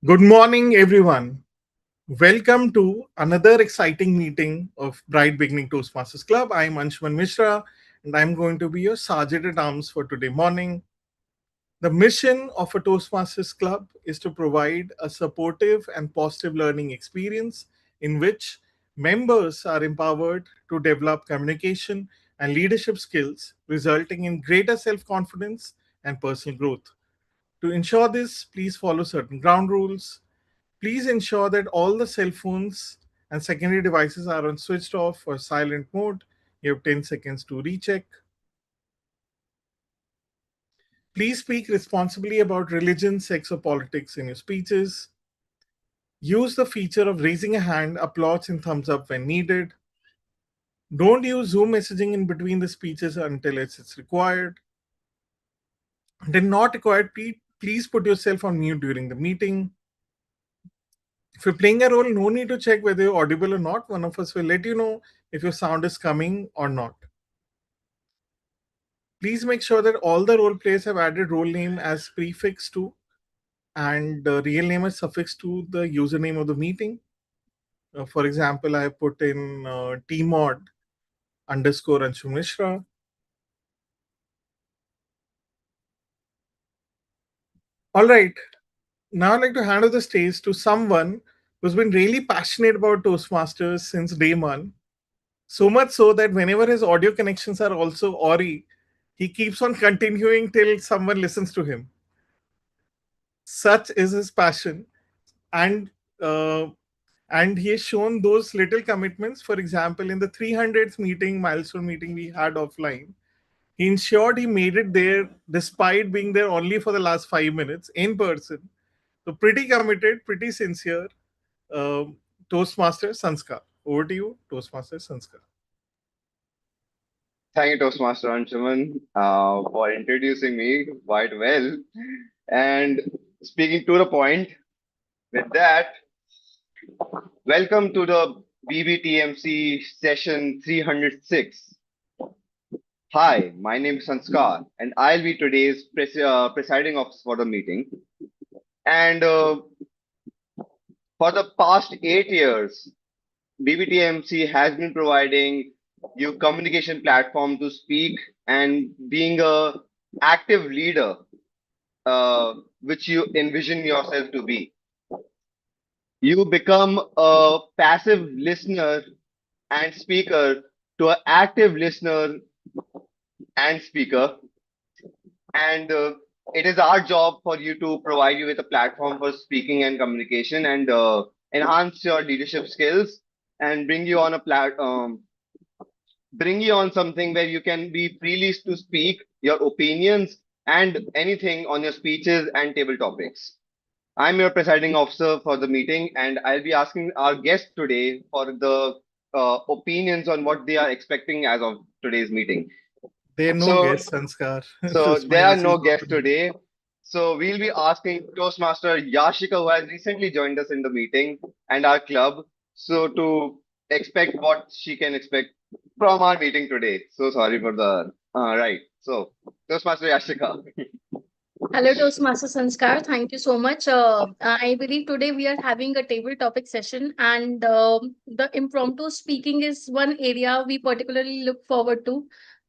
Good morning, everyone. Welcome to another exciting meeting of Bright Beginning Toastmasters Club. I'm Anshuman Mishra, and I'm going to be your Sergeant at Arms for today morning. The mission of a Toastmasters Club is to provide a supportive and positive learning experience in which members are empowered to develop communication and leadership skills, resulting in greater self confidence and personal growth. To ensure this, please follow certain ground rules. Please ensure that all the cell phones and secondary devices are on switched off or silent mode. You have 10 seconds to recheck. Please speak responsibly about religion, sex, or politics in your speeches. Use the feature of raising a hand, applause, and thumbs up when needed. Don't use Zoom messaging in between the speeches until it's required. Then, not required, please put yourself on mute during the meeting. If you're playing a role, no need to check whether you're audible or not. One of us will let you know if your sound is coming or not. Please make sure that all the role players have added role name as prefix to and the real name as suffix to the username of the meeting. For example, I put in tmod underscore Anshu Mishra. All right, now I'd like to hand over the stage to someone who's been really passionate about Toastmasters since day one. So much so that whenever his audio connections are also Ori, he keeps on continuing till someone listens to him. Such is his passion, and uh, and he has shown those little commitments. For example, in the 300th milestone meeting we had offline, he ensured he made it there despite being there only for the last 5 minutes in person. So pretty committed, pretty sincere. Um Toastmaster Sanskar. Over to you, Toastmaster Sanskar. Thank you, Toastmaster Anshuman, for introducing me quite well. And speaking to the point, with that, welcome to the BBTMC session 306. Hi, my name is Sanskar, and I'll be today's presiding officer for the meeting. And for the past 8 years, BBTMC has been providing you communication platform to speak and being a active leader which you envision yourself to be. You become a passive listener and speaker to an active listener and speaker. And it is our job for you to provide you with a platform for speaking and communication and enhance your leadership skills and bring you on something where you can be freely to speak your opinions and anything on your speeches and table topics. I'm your presiding officer for the meeting, and I'll be asking our guests today for the opinions on what they are expecting as of today's meeting. There are no So, guests, Sanskar. so there are Toastmasters is no not guests to. today. So we'll be asking Toastmaster Yashika, who has recently joined us in the meeting and our club, so to expect what she can expect from our meeting today. So sorry for the right. So Toastmaster Yashika. Hello, Toastmaster Sanskar. Thank you so much. I believe today we are having a table topic session, and the impromptu speaking is one area we particularly look forward to.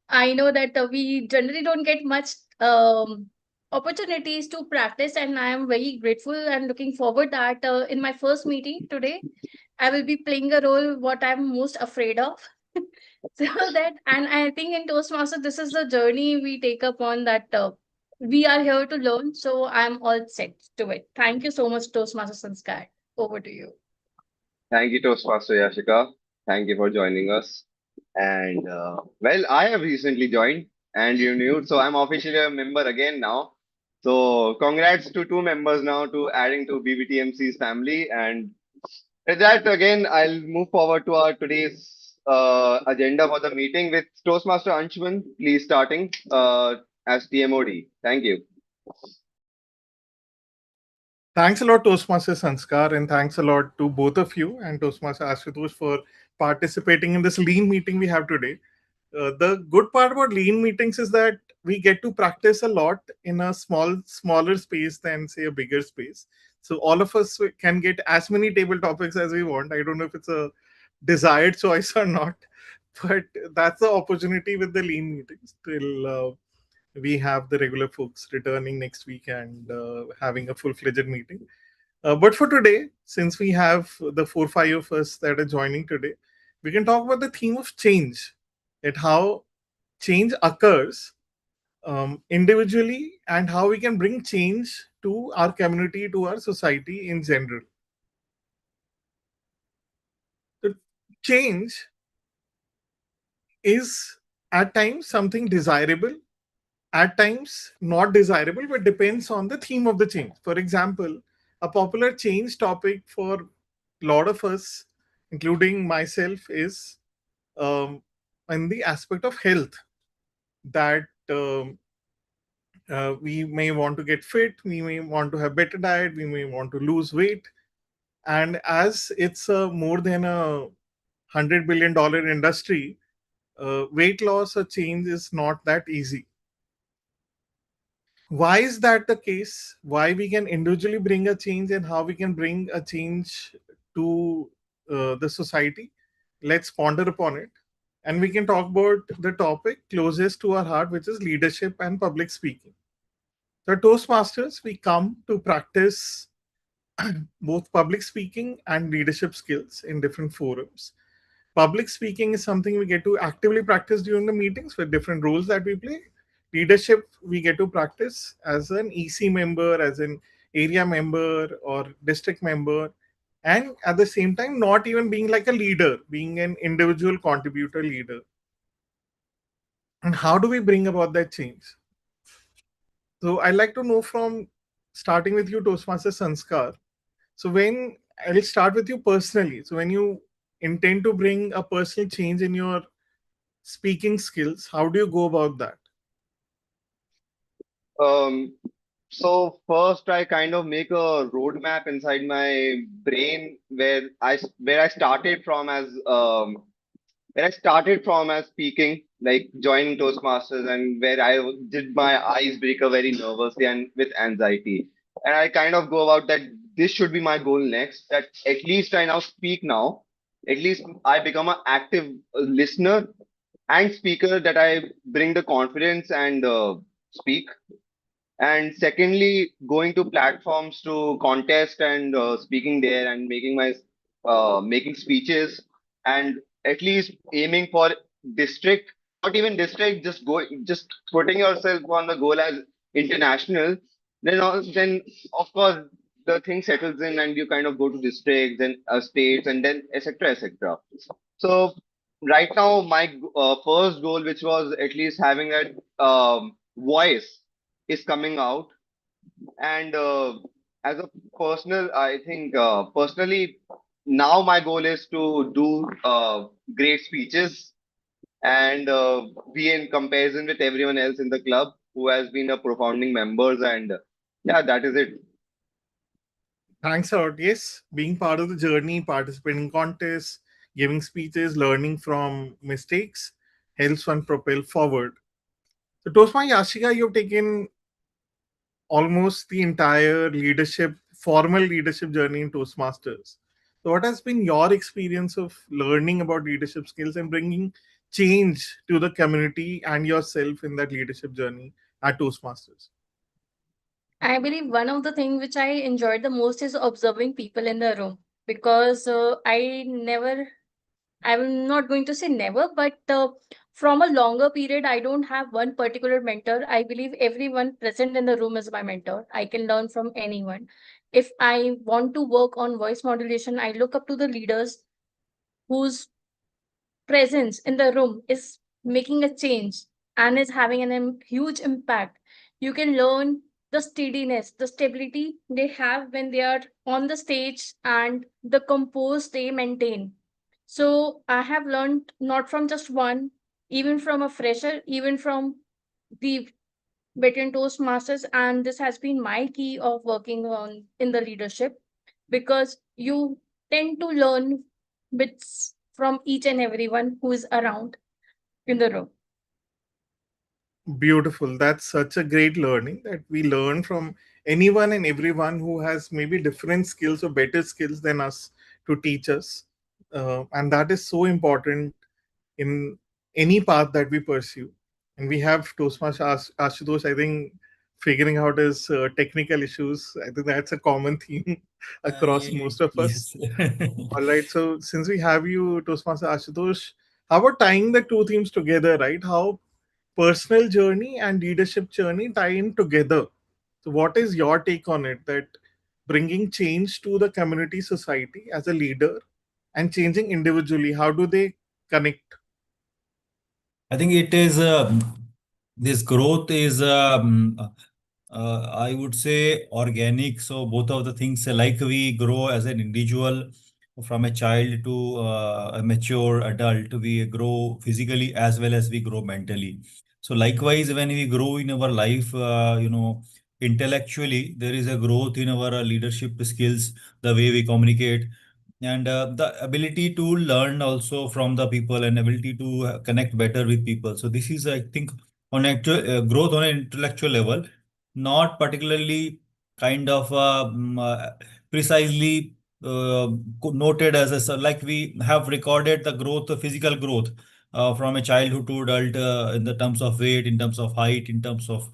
I know that we generally don't get much opportunities to practice, and I am very grateful and looking forward that in my first meeting today, I will be playing a role what I'm most afraid of. So that, and I think in Toastmaster, this is the journey we take up on that. We are here to learn, so I'm all set to it. Thank you so much, Toastmaster Sanskar. Over to you. Thank you, Toastmaster Yashika. Thank you for joining us. And well, I have recently joined, and you knew, so I'm officially a member again now. So congrats to two members now to adding to BBTMC's family. And with that, again, I'll move forward to our today's agenda for the meeting with Toastmaster Anshuman, please starting as TMOD. Thank you. Thanks a lot, Toastmaster Sanskar, and thanks a lot to both of you and Toastmaster Ashutosh for participating in this lean meeting we have today. The good part about lean meetings is that we get to practice a lot in a smaller space than say a bigger space. So all of us can get as many table topics as we want. I don't know if it's a desired choice or not, but that's the opportunity with the lean meetings till we have the regular folks returning next week and having a full-fledged meeting. But for today, since we have the 4 5 of us that are joining today, we can talk about the theme of change, at how change occurs individually and how we can bring change to our community, to our society in general. The change is at times something desirable, at times not desirable, but depends on the theme of the change. For example, a popular change topic for a lot of us, including myself, is um, in the aspect of health, that we may want to get fit, we may want to have better diet, we may want to lose weight. And as it's more than $100 billion industry, weight loss or change is not that easy. Why is that the case? Why we can individually bring a change and how we can bring a change to the society? Let's ponder upon it. And we can talk about the topic closest to our heart, which is leadership and public speaking. So, Toastmasters, we come to practice both public speaking and leadership skills in different forums. Public speaking is something we get to actively practice during the meetings with different roles that we play. Leadership, we get to practice as an EC member, as an area member or district member, and at the same time, not even being like a leader, being an individual contributor leader. And how do we bring about that change? So I'd like to know from starting with you, Toastmaster Sanskar. So when I'll start with you personally. So when you intend to bring a personal change in your speaking skills, how do you go about that? Um, so first, I kind of make a roadmap inside my brain where I started from as speaking, like joining Toastmasters, and where did my icebreaker very nervously and with anxiety. And I kind of go about that this should be my goal next, that at least I now speak now. At least I become an active listener and speaker, that I bring the confidence and speak. And secondly, going to platforms to contest and speaking there and making speeches, and at least aiming for district, not even district, just putting yourself on the goal as international. Then of course the thing settles in and you kind of go to districts and states and then etc etc. So right now my first goal, which was at least having that voice, is coming out. And as a personal, I think personally, now my goal is to do great speeches and be in comparison with everyone else in the club who has been a profounding members. And yeah, that is it. Thanks out. Yes, being part of the journey, participating in contests, giving speeches, learning from mistakes helps one propel forward. So, Tosma Yashika, you've taken almost the entire formal leadership journey in Toastmasters. So, what has been your experience of learning about leadership skills and bringing change to the community and yourself in that leadership journey at Toastmasters? I believe one of the things which I enjoyed the most is observing people in the room, because I'm not going to say never, but from a longer period, I don't have one particular mentor. I believe everyone present in the room is my mentor. I can learn from anyone. If I want to work on voice modulation, I look up to the leaders whose presence in the room is making a change and is having huge impact. You can learn the steadiness, the stability they have when they are on the stage, and the compose they maintain. So I have learned not from just one, even from a fresher, even from the veteran Toastmasters, and this has been my key of working on in the leadership, because you tend to learn bits from each and everyone who is around in the room. Beautiful. That's such a great learning that we learn from anyone and everyone who has maybe different skills or better skills than us to teach us. And that is so important in any path that we pursue. And we have Toastmaster Ashutosh, I think, figuring out his technical issues. I think that's a common theme across most of us. Yes. All right. So since we have you, Toastmaster Ashutosh, how about tying the two themes together, right? How personal journey and leadership journey tie in together. So what is your take on it? That bringing change to the community society as a leader and changing individually, how do they connect? I think it is this growth is I would say organic. So both of the things, like we grow as an individual from a child to a mature adult, we grow physically as well as we grow mentally. So likewise, when we grow in our life, intellectually, there is a growth in our leadership skills, the way we communicate, and the ability to learn also from the people and ability to connect better with people. So this is, I think, on actual growth on an intellectual level, not particularly kind of precisely noted as a, so like we have recorded the growth, the physical growth from a childhood to adult, in the terms of weight, in terms of height, in terms of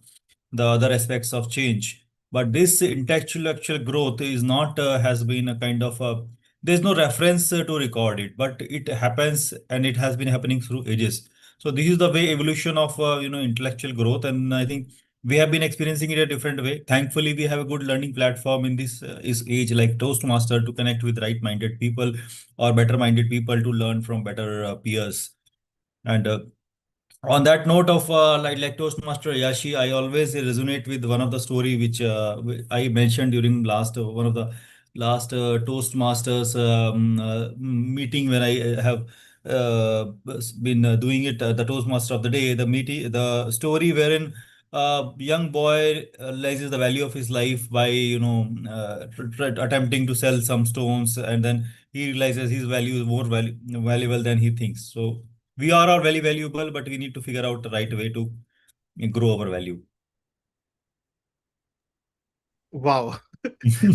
the other aspects of change. But this intellectual growth is not has been a kind of a, there's no reference to record it, but it happens and it has been happening through ages. So this is the way evolution of intellectual growth, and I think we have been experiencing it a different way. Thankfully, we have a good learning platform in this is age, like Toastmaster, to connect with right-minded people or better-minded people to learn from better peers. And on that note of like Toastmaster Yashi, I always resonate with one of the story which I mentioned during last one of the last Toastmasters meeting, when I have been doing it, the Toastmaster of the day, the meeting, the story wherein young boy realizes the value of his life by attempting to sell some stones, and then he realizes his value is more valuable than he thinks. So we are all very valuable, but we need to figure out the right way to grow our value. Wow.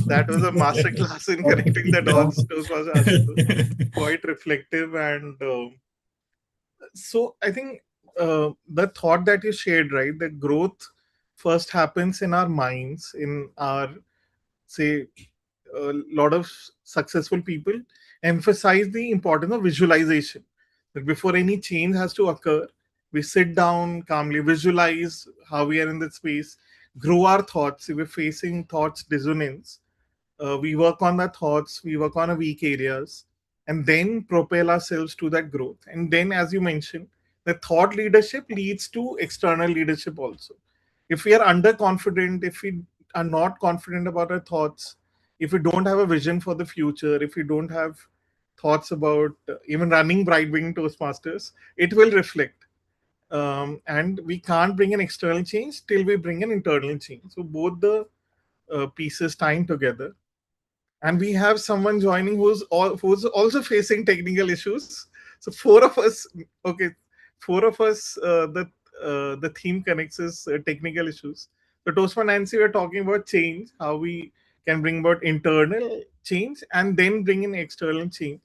That was a masterclass in connecting the dots, Toastmaster Ashutosh. Quite reflective. And so I think the thought that you shared, right, that growth first happens in our minds, in our, say, a lot of successful people emphasize the importance of visualization. That before any change has to occur, we sit down calmly, visualize how we are in that space, grow our thoughts. If we're facing thoughts dissonance, we work on the thoughts, we work on our weak areas, and then propel ourselves to that growth. And then, as you mentioned, the thought leadership leads to external leadership also. If we are underconfident, if we are not confident about our thoughts, if we don't have a vision for the future, if we don't have thoughts about even running Bright Wing Toastmasters, it will reflect. And we can't bring an external change till we bring an internal change. So both the pieces tying together. And we have someone joining who's also facing technical issues. So four of us, okay, four of us, the theme connects is technical issues. So Toastman Nancy, we're talking about change, how we can bring about internal change and then bring in external change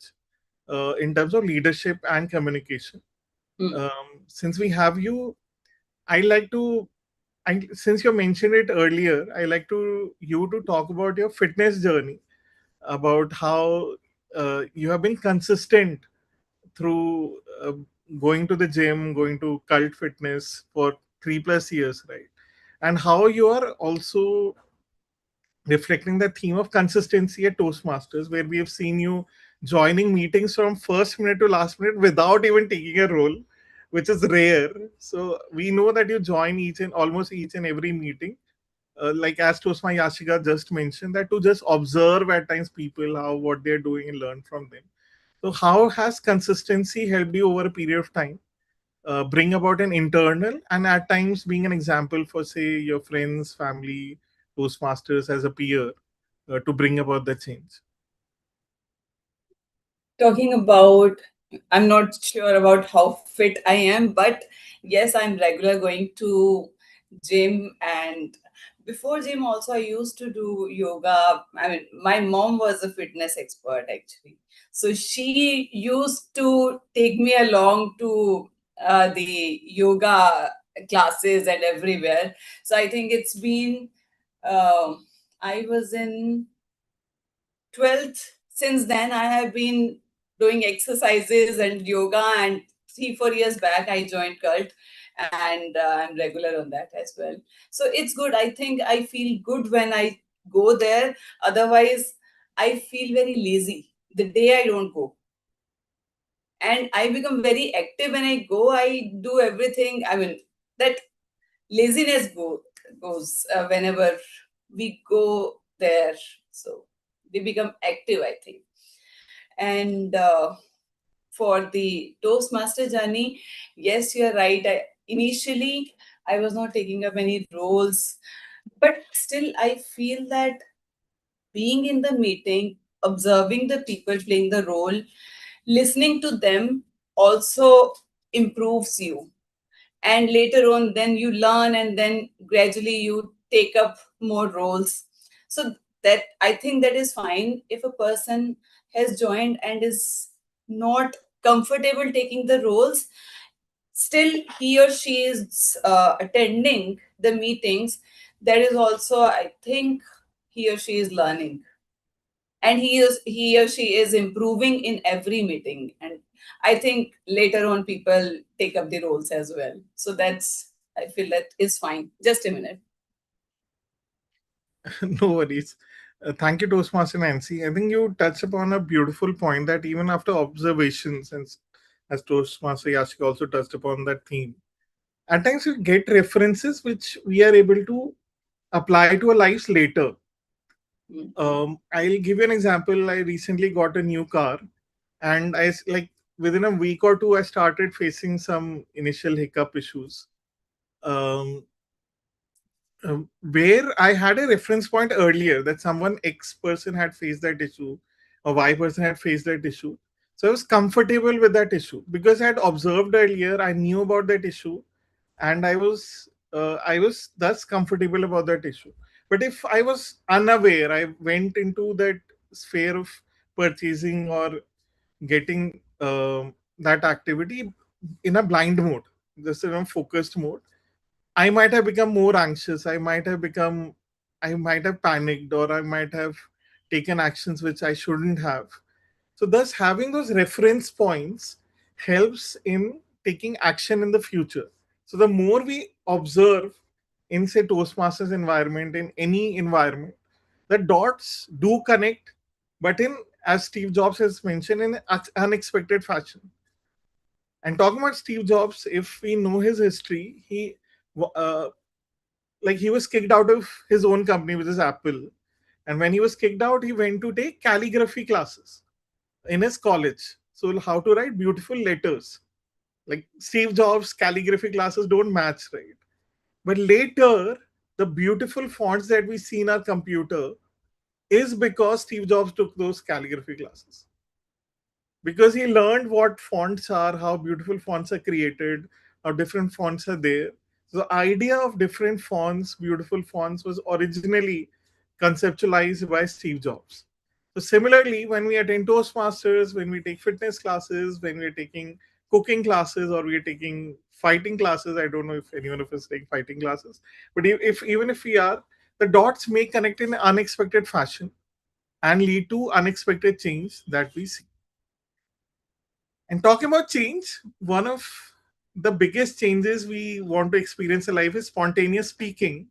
in terms of leadership and communication. Since we have you, I like to, since you mentioned it earlier, I like to you to talk about your fitness journey, about how you have been consistent through going to the gym, going to cult fitness for 3+ years, right? And how you are also reflecting the theme of consistency at Toastmasters, where we have seen you joining meetings from first minute to last minute without even taking a role, which is rare. So we know that you join each and almost each and every meeting, like as Tosma Yashika just mentioned, that to just observe at times people, how what they're doing and learn from them. So how has consistency helped you over a period of time bring about an internal and at times being an example for, say, your friends, family, Toastmasters as a peer to bring about the change? Talking about, I'm not sure about how fit I am, but yes, I'm regular going to gym, and before gym also I used to do yoga. I mean, my mom was a fitness expert actually. So she used to take me along to the yoga classes and everywhere. So I think it's been, I was in 12th. Since then, I have been doing exercises and yoga. And 3 4 years back, I joined Cult, and I'm regular on that as well. So it's good. I think I feel good when I go there. Otherwise, I feel very lazy the day I don't go. And I become very active when I go. I do everything. I mean, that laziness goes whenever we go there. So we become active, I think. And for the Toastmaster journey, yes, you're right. Initially, I was not taking up any roles, but still, I feel that being in the meeting, observing the people playing the role, listening to them also improves you. And later on, then you learn, and then gradually you take up more roles. So that, I think, that is fine. If a person has joined and is not comfortable taking the roles, still he or she is attending the meetings. That is also, I think, he or she is learning, and he or she is improving in every meeting. And I think later on people take up the roles as well. So that's, I feel that is fine. Just a minute. No worries. Thank you, Toastmaster Nancy. I think you touched upon a beautiful point that even after observations, and as Toastmaster Yashik also touched upon that theme, at times we get references which we are able to apply to our lives later. I'll give you an example. I recently got a new car, and like within a week or two, I started facing some initial hiccup issues. Um, where I had a reference point earlier that someone X person had faced that issue, or Y person had faced that issue. So I was comfortable with that issue because I had observed earlier, I knew about that issue, and I was thus comfortable about that issue. But if I was unaware, I went into that sphere of purchasing or getting that activity in a blind mode, just in a focused mode, I might have become more anxious. I might have panicked, or I might have taken actions which I shouldn't have. So, thus, having those reference points helps in taking action in the future. So, the more we observe in, say, Toastmasters environment, in any environment, the dots do connect, but in, as Steve Jobs has mentioned, in unexpected fashion. And talking about Steve Jobs, if we know his history, uh, he was kicked out of his own company, which is Apple. And when he was kicked out, he went to take calligraphy classes in his college. So how to write beautiful letters. Like Steve Jobs calligraphy classes don't match, right? But later, the beautiful fonts that we see in our computer is because Steve Jobs took those calligraphy classes, because he learned what fonts are, how beautiful fonts are created, how different fonts are there. So the idea of different fonts, beautiful fonts, was originally conceptualized by Steve Jobs. So similarly, when we attend Toastmasters, when we take fitness classes, when we're taking cooking classes, or we're taking fighting classes, I don't know if anyone of us take fighting classes, but if even if we are, the dots may connect in an unexpected fashion and lead to unexpected change that we see. And talking about change, one of the biggest changes we want to experience in life is spontaneous speaking.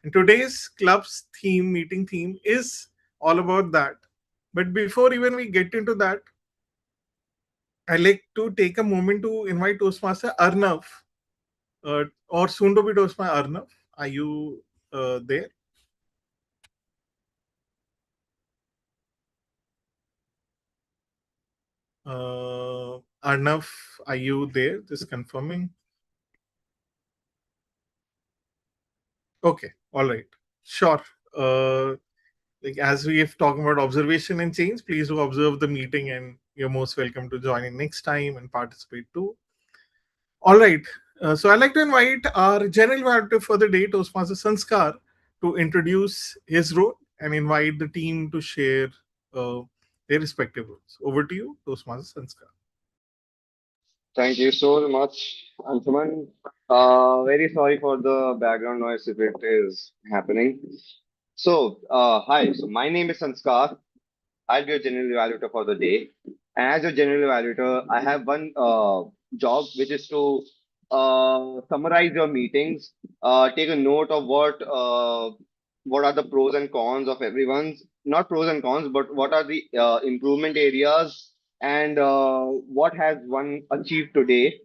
And today's club's theme, meeting theme, is all about that. But before even we get into that, I'd like to take a moment to invite Toastmaster Arnav, or soon to be Toastmaster Arnav. Are you there? Arnav, are you there? Just confirming. Okay, all right. Sure. Uh, like as we have talked about observation and change, please do observe the meeting, and you're most welcome to join in next time and participate too. All right. So I'd like to invite our general manager for the day, Toastmaster Sanskar, to introduce his role and invite the team to share uh, their respective roles. Over to you, Toastmaster Sanskar. Thank you so much, Anshuman. Very sorry for the background noise if it is happening. So, hi. So, my name is Sanskar. I'll be a general evaluator for the day. And as a general evaluator, I have one job, which is to summarize your meetings, take a note of what are the pros and cons of everyone's, not pros and cons, but what are the improvement areas and what has one achieved today.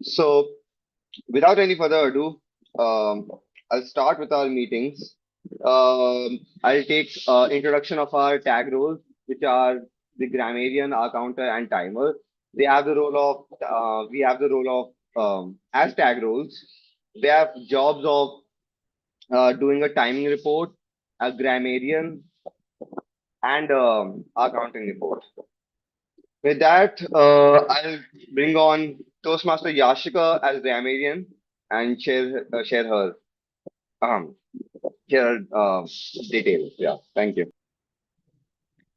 So, without any further ado, I'll start with our meetings. I'll take introduction of our tag roles, which are the grammarian, our counter, and timer. They have the role of we have the role of as tag roles. They have jobs of doing a timing report, a grammarian, and our counting report. With that, I'll bring on Toastmaster Yashika as grammarian and share her um share details. Yeah, thank you.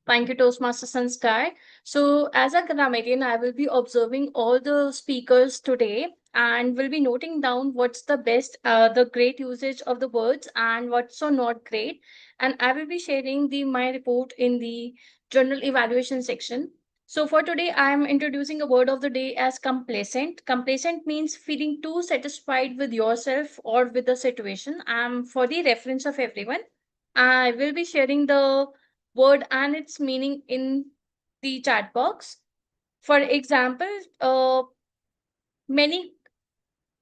Thank you, Toastmaster Sanskar. So, as a grammarian, I will be observing all the speakers today and will be noting down what's the best, the great usage of the words and what's so not great. And I will be sharing my report in the journal evaluation section. So, for today, I am introducing a word of the day as complacent. Complacent means feeling too satisfied with yourself or with the situation. For the reference of everyone, I will be sharing the word and its meaning in the chat box. For example, many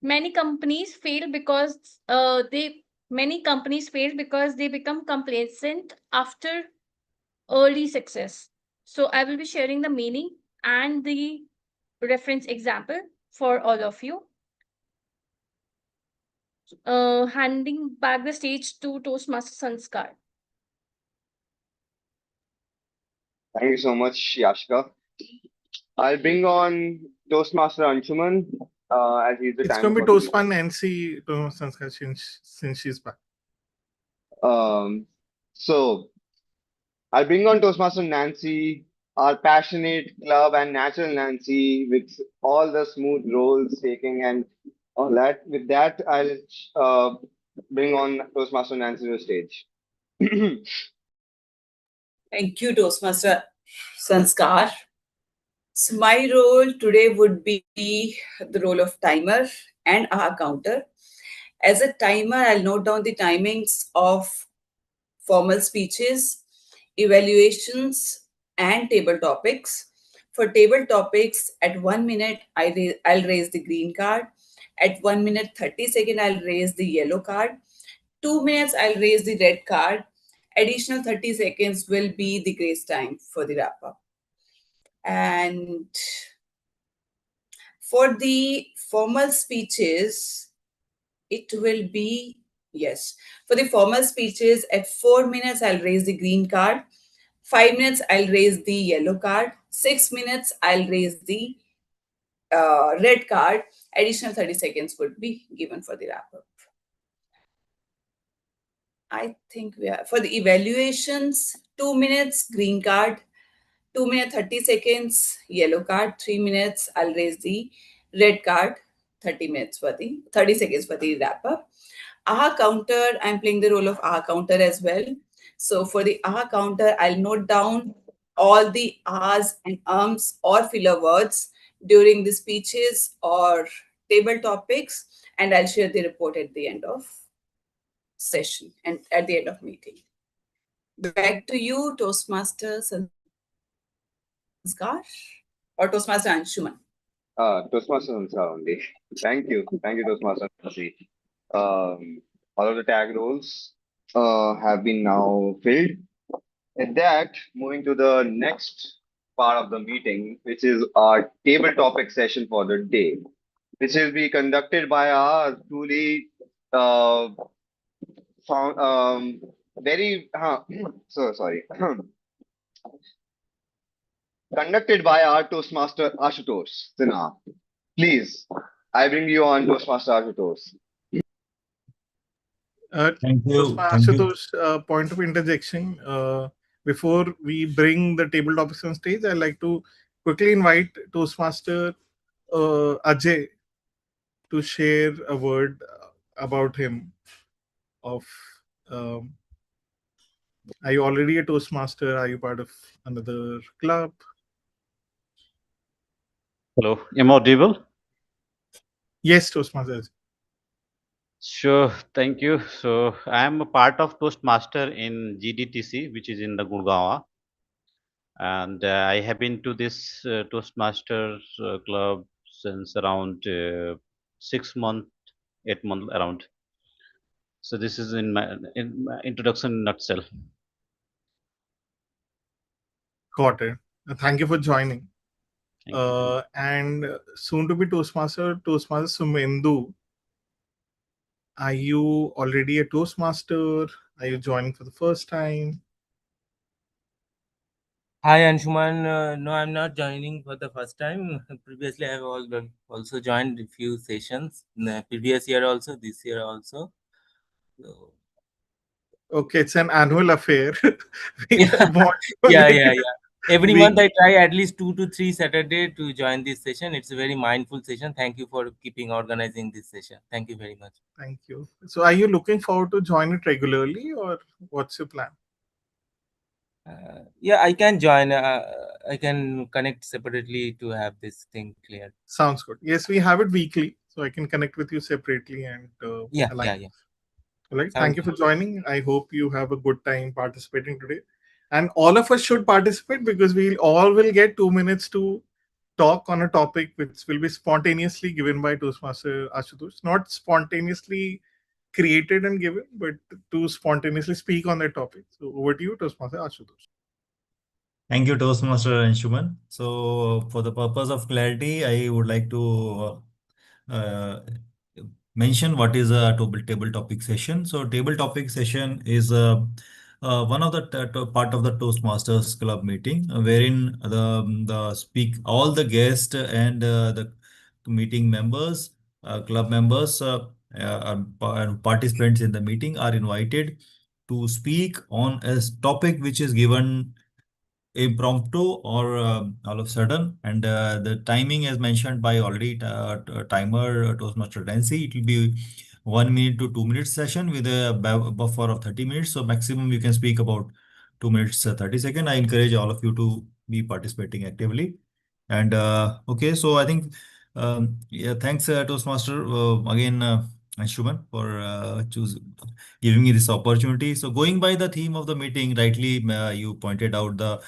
many companies fail because they many companies fail because they become complacent after early success. So I will be sharing the meaning and the reference example for all of you. Handing back the stage to Toastmaster Sanskar. Thank you so much, Yashika. I'll bring on Toastmaster Anshuman as he's the It's timer going to be for the Toastman Nancy Sanskar since she's back. So I'll bring on Toastmaster Nancy, our passionate club and natural Nancy with all the smooth roles taking and all that. With that, I'll bring on Toastmaster Nancy to the stage. Thank you, Toastmaster Sanskar. So my role today would be the role of timer and a counter. As a timer, I'll note down the timings of formal speeches, evaluations, and table topics. For table topics, at 1 minute, I'll raise the green card. At 1 minute, 30 seconds, I'll raise the yellow card. 2 minutes, I'll raise the red card. Additional 30 seconds will be the grace time for the wrap up. And for the formal speeches, it will be, yes, for the formal speeches, at 4 minutes, I'll raise the green card. 5 minutes, I'll raise the yellow card. 6 minutes, I'll raise the red card. Additional 30 seconds would be given for the wrap up. I think we are for the evaluations, 2 minutes, green card. 2 minutes, 30 seconds, yellow card. 3 minutes, I'll raise the red card. 30 seconds for the wrap up. AHA counter, I'm playing the role of AHA counter as well. So for the AHA counter, I'll note down all the ahs and ums or filler words during the speeches or table topics, and I'll share the report at the end of session and at the end of meeting. Back to you, Toastmaster Sanskar or Toastmaster Anshuman. Toastmaster Ansar only. Thank you. Thank you, Toastmaster Nancy. All of the tag roles have been now filled. With that, moving to the next part of the meeting, which is our table topic session for the day, which will be conducted by our truly uh, found, very so sorry conducted by our Toastmaster Ashutosh Sinha. Please, I bring you on Toastmaster Ashutosh. Thank Just you. my Thank you. Ashutosh point of interjection. Before we bring the table topics on stage, I'd like to quickly invite Toastmaster Ajay to share a word about him. Of um, are you already a Toastmaster? Are you part of another club? Hello, am I audible? Yes, Toastmaster. Sure, thank you. So I am a part of Toastmaster in GDTC, which is in the Gurgaon, and I have been to this Toastmasters club since around 6 months, 8 months around. So this is in my introduction in nutshell. Got it. Thank you for joining. Thank you. And soon to be Toastmaster Sumendu. Are you already a Toastmaster? Are you joining for the first time? Hi Anshuman, no, I'm not joining for the first time. Previously, I have also joined a few sessions in the previous year also, this year also. So, Okay, it's an annual affair. We yeah, want yeah. Every month weekly. I try at least 2 to 3 Saturday to join this session. It's a very mindful session. Thank you for keeping organizing this session. Thank you very much. Thank you. So, are you looking forward to join it regularly, or what's your plan? Yeah, I can join. I can connect separately to have this thing clear. Sounds good. Yes, we have it weekly, so I can connect with you separately and align. Yeah. All right. Sounds Thank you for joining. I hope you have a good time participating today. And all of us should participate because we all will get 2 minutes to talk on a topic which will be spontaneously given by Toastmaster Ashutosh. Not spontaneously created and given, but to spontaneously speak on that topic. So over to you, Toastmaster Ashutosh. Thank you, Toastmaster Anshuman. So, for the purpose of clarity, I would like to uh, mention what is a table topic session. So, table topic session is one of the part of the Toastmasters Club meeting, wherein the speak all the guests and the meeting members, club members, and participants in the meeting are invited to speak on a topic which is given impromptu or all of a sudden, and the timing as mentioned by already timer Toastmaster Nancy, it will be 1 minute to 2 minutes session with a buffer of 30 minutes, so maximum you can speak about 2 minutes 30 seconds. I encourage all of you to be participating actively. And okay, so I think yeah, thanks Toastmaster again, Anshuman, for giving me this opportunity. So going by the theme of the meeting, rightly you pointed out the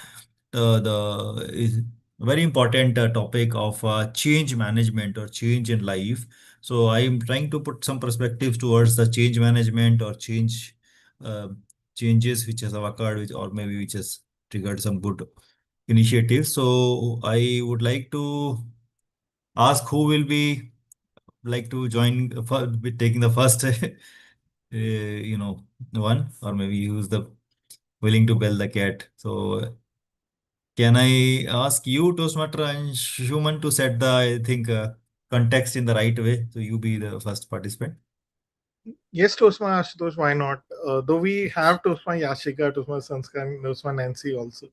is very important topic of change management or change in life. So I am trying to put some perspectives towards the change management or uh, changes which has occurred, which or maybe which has triggered some good initiatives. So I would like to ask who will be like to join for be taking the first one, or maybe who's the willing to bell the cat. So can I ask you, Toastmaster and Shuman, to set the, I think, context in the right way? So you be the first participant. Yes, Toastmaster Ashutosh, why not? Though we have Toastmaster Yashika, Toastmaster Sanskar, Toastmaster Nancy also.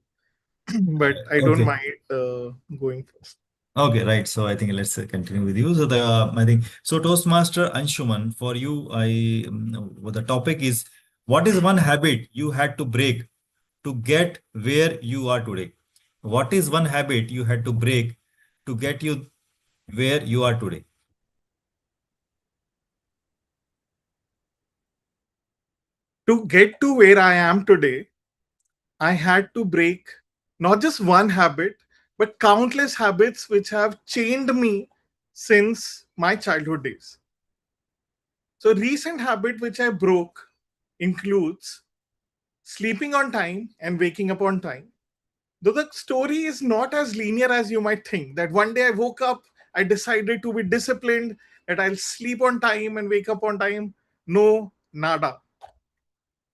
But I don't Okay. mind going first. Okay, right. So I think let's continue with you. So I think so. Toastmaster Anshuman, for you, the topic is, what is one habit you had to break to get where you are today? What is one habit you had to break to get you where you are today? To get to where I am today, I had to break not just one habit, but countless habits which have chained me since my childhood days. So, recent habit which I broke includes sleeping on time and waking up on time. Though the story is not as linear as you might think, that one day I woke up, I decided to be disciplined, that I'll sleep on time and wake up on time. No, nada.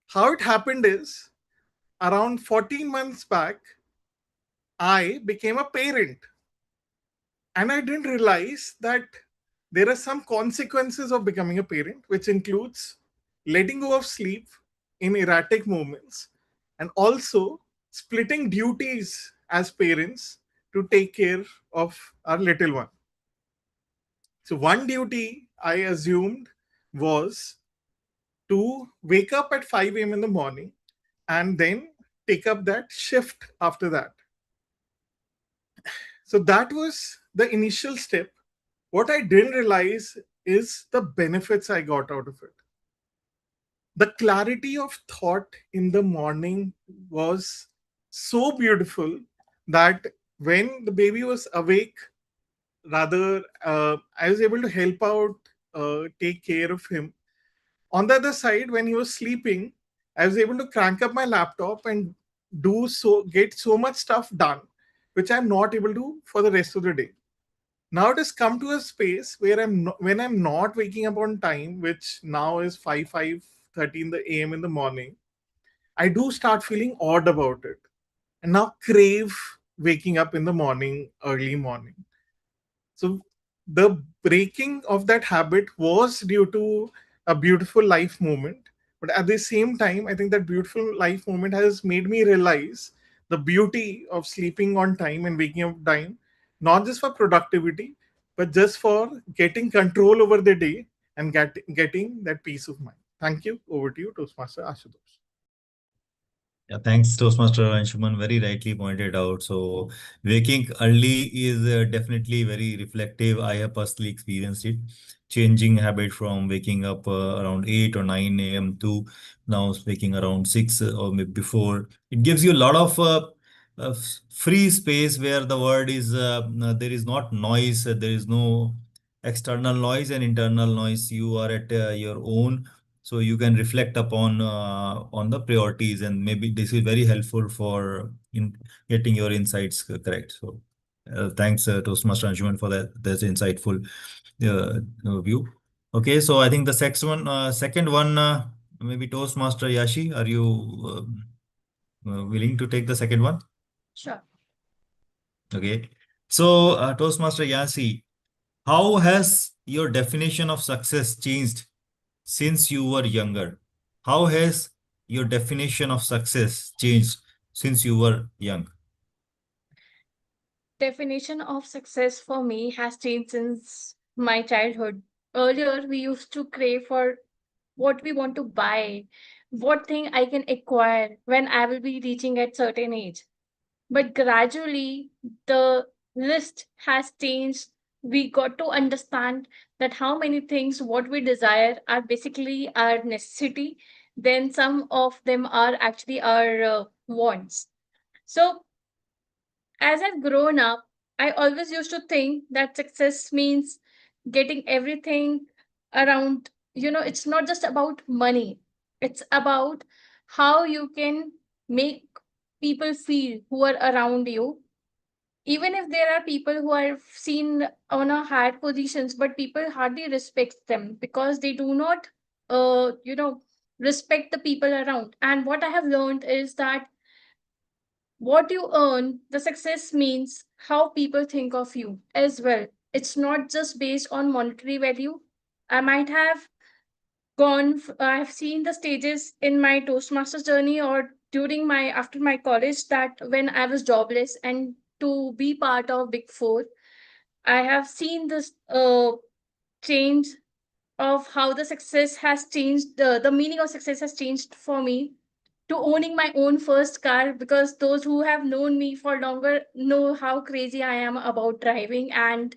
How it happened is around 14 months back, I became a parent and I didn't realize that there are some consequences of becoming a parent, which includes letting go of sleep in erratic moments, and also splitting duties as parents to take care of our little one. So, one duty I assumed was to wake up at 5 a.m. in the morning and then take up that shift after that. So, that was the initial step. What I didn't realize is the benefits I got out of it. The clarity of thought in the morning was so beautiful that when the baby was awake, rather, I was able to help out, take care of him. On the other side, when he was sleeping, I was able to crank up my laptop and get so much stuff done, which I'm not able to for the rest of the day. Now it has come to a space where when I'm not waking up on time, which now is 5:30 in the AM in the morning, I do start feeling odd about it and now crave waking up in the morning, early morning. So the breaking of that habit was due to a beautiful life moment. But at the same time, I think that beautiful life moment has made me realize the beauty of sleeping on time and waking up time, not just for productivity, but just for getting control over the day and getting that peace of mind. Thank you. Over to you, Toastmaster Ashutosh. Yeah, thanks, Toastmaster Anshuman. Very rightly pointed out. So, waking early is definitely very reflective. I have personally experienced it. Changing habit from waking up around 8 or 9 a.m. to now waking around 6 or maybe before. It gives you a lot of free space where the word is there is not noise, there is no external noise and internal noise. You are at your own, so you can reflect upon on the priorities, and maybe this is very helpful for in getting your insights correct. So thanks, Toastmaster Anshuman, for that's insightful view. Okay, so I think the second one, maybe Toastmaster Yashi, are you willing to take the second one? Sure. Okay, so Toastmaster Yashi, how has your definition of success changed since you were younger? How has your definition of success changed since you were young? Definition of success for me has changed since my childhood. Earlier, we used to crave for what we want to buy, what thing I can acquire when I will be reaching at certain age. But gradually, the list has changed. We got to understand that how many things what we desire are basically our necessity. Then some of them are actually our wants. So as I've grown up, I always used to think that success means getting everything around, it's not just about money, it's about how you can make people feel who are around you. Even if there are people who are seen on a higher positions, but people hardly respect them because they do not, respect the people around. And what I have learned is that what you earn, the success means how people think of you as well. It's not just based on monetary value. I might have I've seen the stages in my Toastmasters journey or during my after my college that when I was jobless and to be part of Big Four, I have seen this change of how the success has changed, the meaning of success has changed for me to owning my own first car, because those who have known me for longer know how crazy I am about driving. And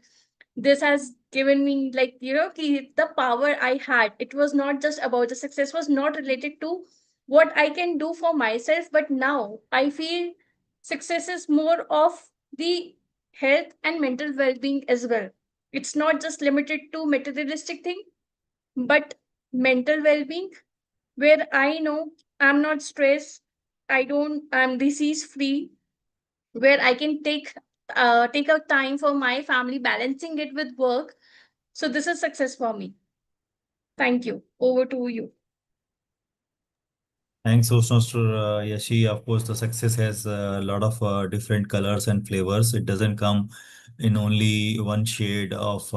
this has given me, like, the power I had. It was not just about the success, was not related to what I can do for myself, but now I feel success is more of the health and mental well-being as well. It's not just limited to materialistic thing, but mental well-being, where I know I'm not stressed, I'm disease free, where I can take out time for my family, balancing it with work. So this is success for me. Thank you. Over to you. Thanks, Toastmaster Yashi. Of course, the success has a lot of different colors and flavors. It doesn't come in only one shade of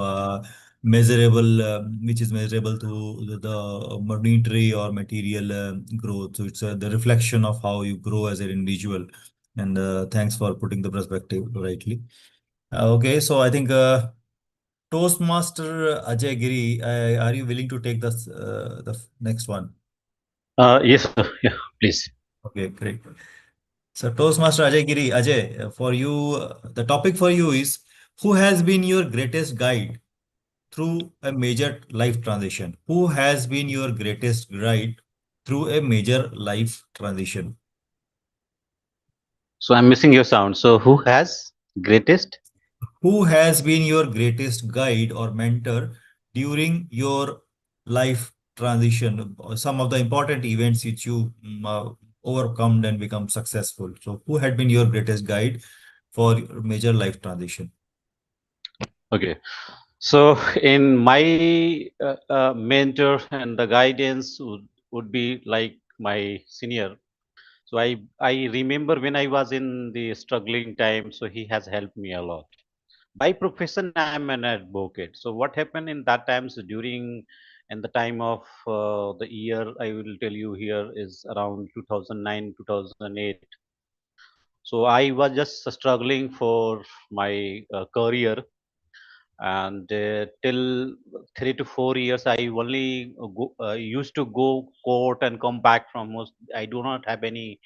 measurable, which is measurable through the monetary or material growth. So it's the reflection of how you grow as an individual. And thanks for putting the perspective rightly. Okay, so I think Toastmaster Ajay Giri, are you willing to take the next one? Yes, sir. Yeah, please. Okay, great. So Toastmaster Ajay Giri, Ajay, for you, the topic for you is, who has been your greatest guide through a major life transition? Who has been your greatest guide through a major life transition? So I'm missing your sound. So who has greatest? Who has been your greatest guide or mentor during your life transition? Some of the important events which you overcome and become successful. So, who had been your greatest guide for your major life transition? Okay. So in my mentor and the guidance would be like my senior. So I remember when I was in the struggling time. So he has helped me a lot. By profession, I am an advocate. So what happened in that times during and the time of the year I will tell you here is around 2009 2008. So I was just struggling for my career, and till 3 to 4 years I only used to go court and come back from most. I do not have any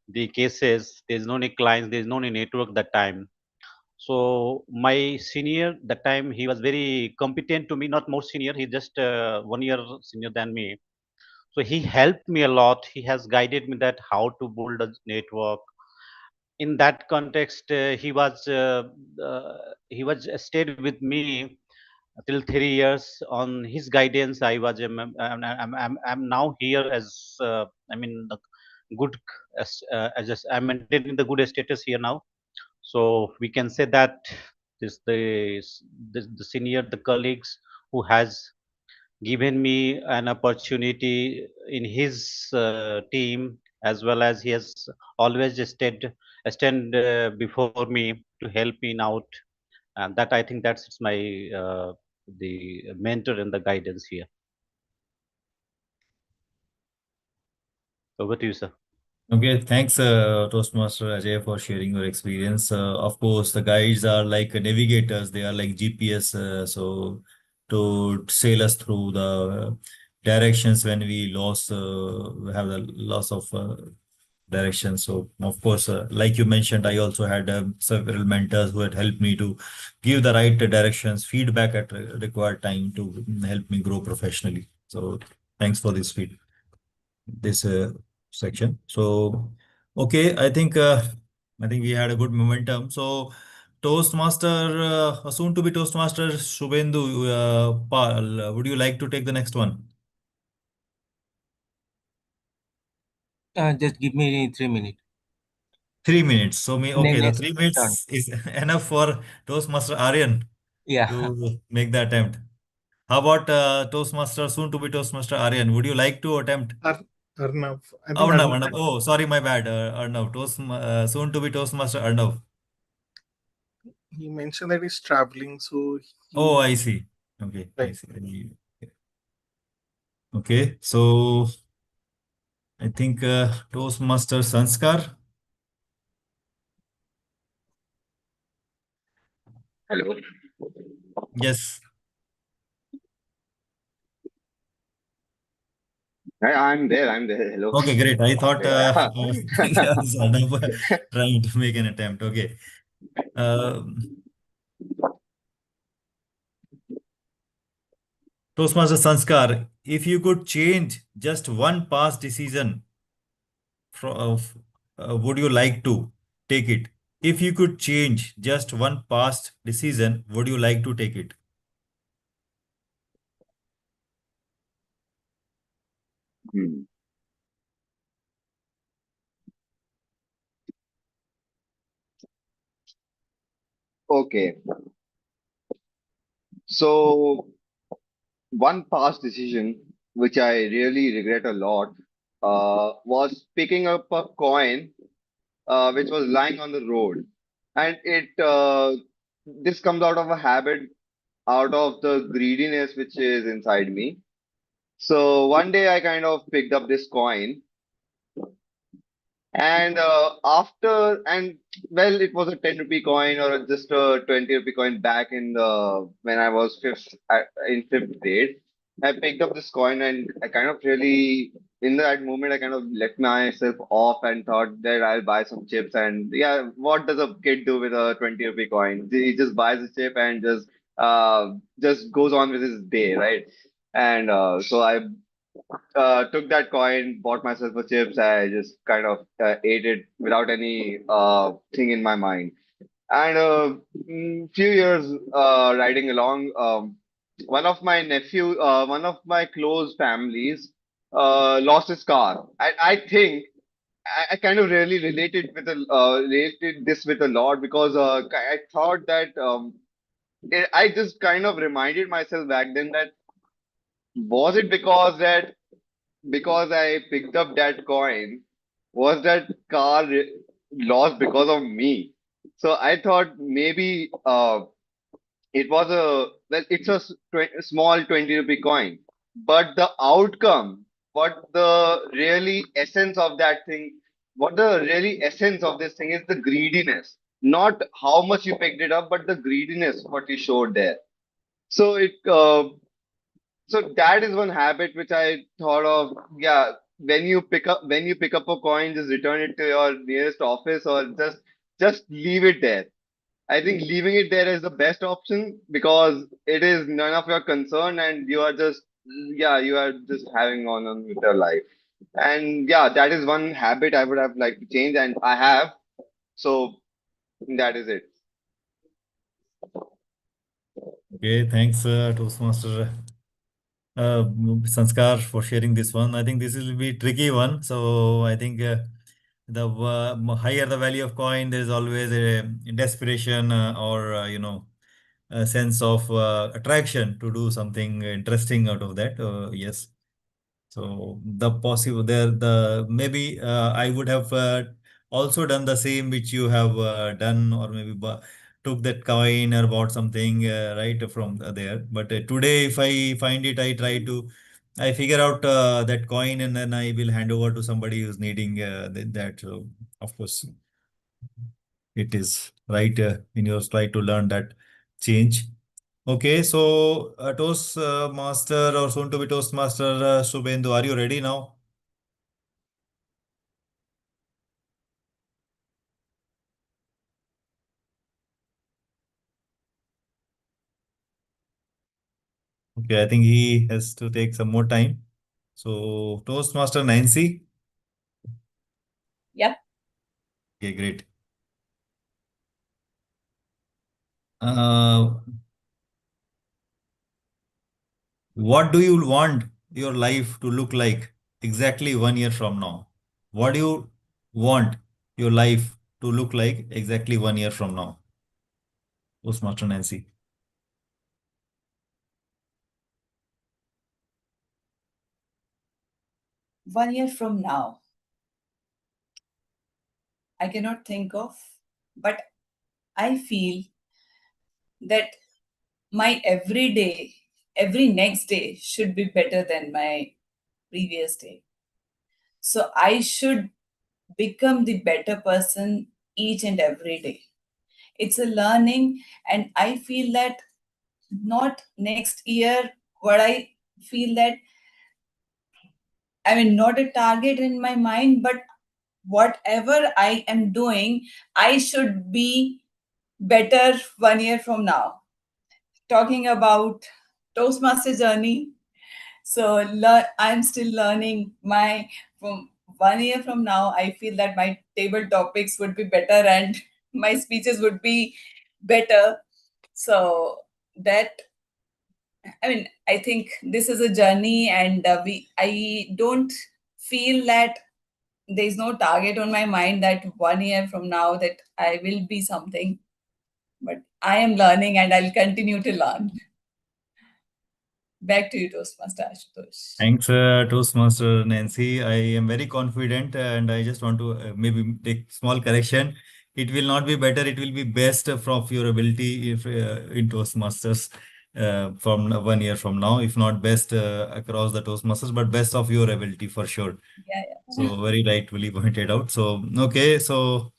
the cases. There's no any clients. There's no any network that time. So my senior that time, he was very competent to me. Not more senior. He just 1 year senior than me. So he helped me a lot. He has guided me that how to build a network. In that context, uh, he was stayed with me till 3 years. On his guidance, I was I'm now here as I mean the good as I'm maintaining the good status here now. So we can say that this the senior, the colleagues who has given me an opportunity in his team, as well as he has always stand before me to help me out. And that, I think, that's my the mentor and the guidance here. Over to you, sir. Okay, thanks, Toastmaster Ajay, for sharing your experience. Of course, the guides are like navigators, they are like GPS, so to sail us through the directions when we have the loss of direction. So, of course, like you mentioned, I also had several mentors who had helped me to give the right directions, feedback at required time to help me grow professionally. So, thanks for this section. So, okay, I think we had a good momentum. So, Toastmaster, soon to be Toastmaster Shubhendu Pal, would you like to take the next one? Just give me 3 minutes. 3 minutes. So, me okay. The Next three turn. minutes is enough for Toastmaster Aryan Yeah. to make the attempt. How about Toastmaster, soon to be Toastmaster Aryan? Would you like to attempt? Arnav. I think Arnav, Arnav. Arnav. Oh, sorry, my bad. Arnav, soon to be Toastmaster Arnav. He mentioned that he's traveling, so Oh, he I see. Okay, I right. see. Okay, so I think Toastmaster Sanskar. Hello. Yes. I'm there. I'm there. Hello. Okay, great. I thought Yeah. yes, Arnav trying to make an attempt. Okay. Um Toastmaster Sanskar, if you could change just one past decision would you like to take it? If you could change just one past decision, would you like to take it? Hmm. Okay. So one past decision which I really regret a lot was picking up a coin which was lying on the road, and it this comes out of a habit. out of the greediness which is inside me. So one day I kind of picked up this coin, and well, it was a 10 rupee coin or just a 20 rupee coin back in the when I was in fifth grade. I picked up this coin and I kind of really in that moment I kind of let myself off and thought that I'll buy some chips. And yeah, what does a kid do with a 20 rupee coin? He just buys a chip and just goes on with his day, right? And so I took that coin, bought myself a chips. I just kind of ate it without any thing in my mind. And few years riding along, one of my close families, lost his car. I think I kind of really related this with a lot because I thought that I just kind of reminded myself back then that was it because I picked up that coin, was that car lost because of me? So I thought maybe it was it's a small 20 rupee coin, but the outcome, what the really essence of this thing is the greediness, not how much you picked it up, but the greediness what you showed there. So so that is one habit which I thought of. Yeah, when you pick up a coin, just return it to your nearest office or just leave it there. I think leaving it there is the best option because it is none of your concern and you are just having on with your life. And yeah, that is one habit I would have liked to change and I have. So that is it. Okay, thanks, Toastmaster Sanskar, for sharing this one. I think this will be tricky one. So I think the higher the value of coin, there is always a desperation or a sense of attraction to do something interesting out of that. Yes. So the possible there, the maybe I would have also done the same which you have done, or maybe took that coin or bought something right from there. But today, if I find it, I figure out that coin and then I will hand over to somebody who's needing that. So of course, it is right in your stride to learn that change. Okay, so Toastmaster or soon to be Toastmaster Subhendu, are you ready now? Okay, I think he has to take some more time. So, Toastmaster Nancy. Yep. Okay, great. Uh, what do you want your life to look like exactly 1 year from now? What do you want your life to look like exactly 1 year from now? Toastmaster Nancy. 1 year from now, I cannot think of, but I feel that my every next day should be better than my previous day. So I should become the better person each and every day. It's a learning, and I feel that not next year, what I feel that, I mean, not a target in my mind, but whatever I am doing, I should be better 1 year from now. Talking about Toastmaster journey, so I'm still learning. From 1 year from now, I feel that my table topics would be better and my speeches would be better. So that, I mean, I think this is a journey, and I don't feel that there is no target on my mind that 1 year from now that I will be something. But I am learning and I'll continue to learn. Back to you, Toastmaster Ashutosh. Thanks, Toastmaster Nancy. I am very confident and I just want to maybe take small correction. It will not be better, it will be best from your ability if in Toastmasters. from 1 year from now, if not best across the Toastmasters, but best of your ability for sure. Yeah, yeah. So very rightfully pointed out. So okay, so